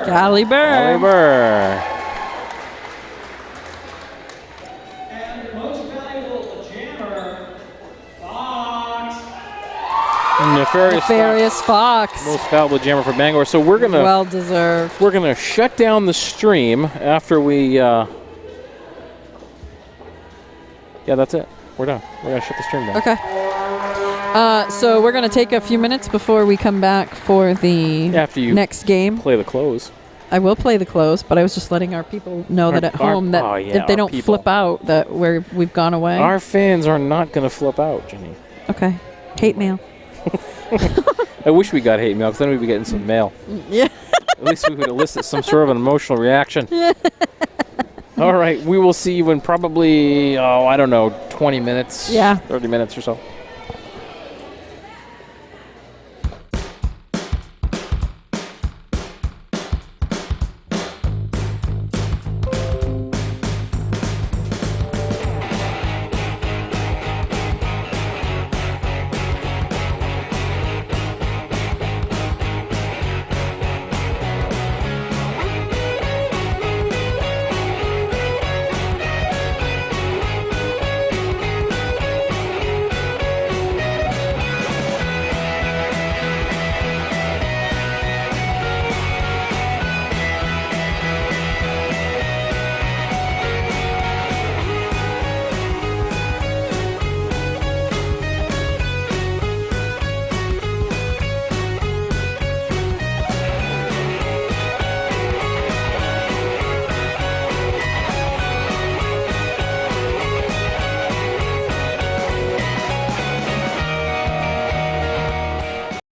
Callie Burr. And most valuable jammer, Fox. Nefarious Fox. Most valuable jammer for Bangor. So we're gonna well deserved. We're gonna shut down the stream after we. Yeah, that's it. We're done. We're gonna shut the stream down. Okay. So we're gonna take a few minutes before we come back for the next game. Play the close. I will play the close, but I was just letting our people know that at home that if they don't flip out that we've gone away. Our fans are not gonna flip out, Jenny. Okay. Hate mail. I wish we got hate mail because then we'd be getting some mail. Yeah. At least we would elicit some sort of an emotional reaction. All right, we will see you in probably, 20 minutes. Yeah. 30 minutes or so.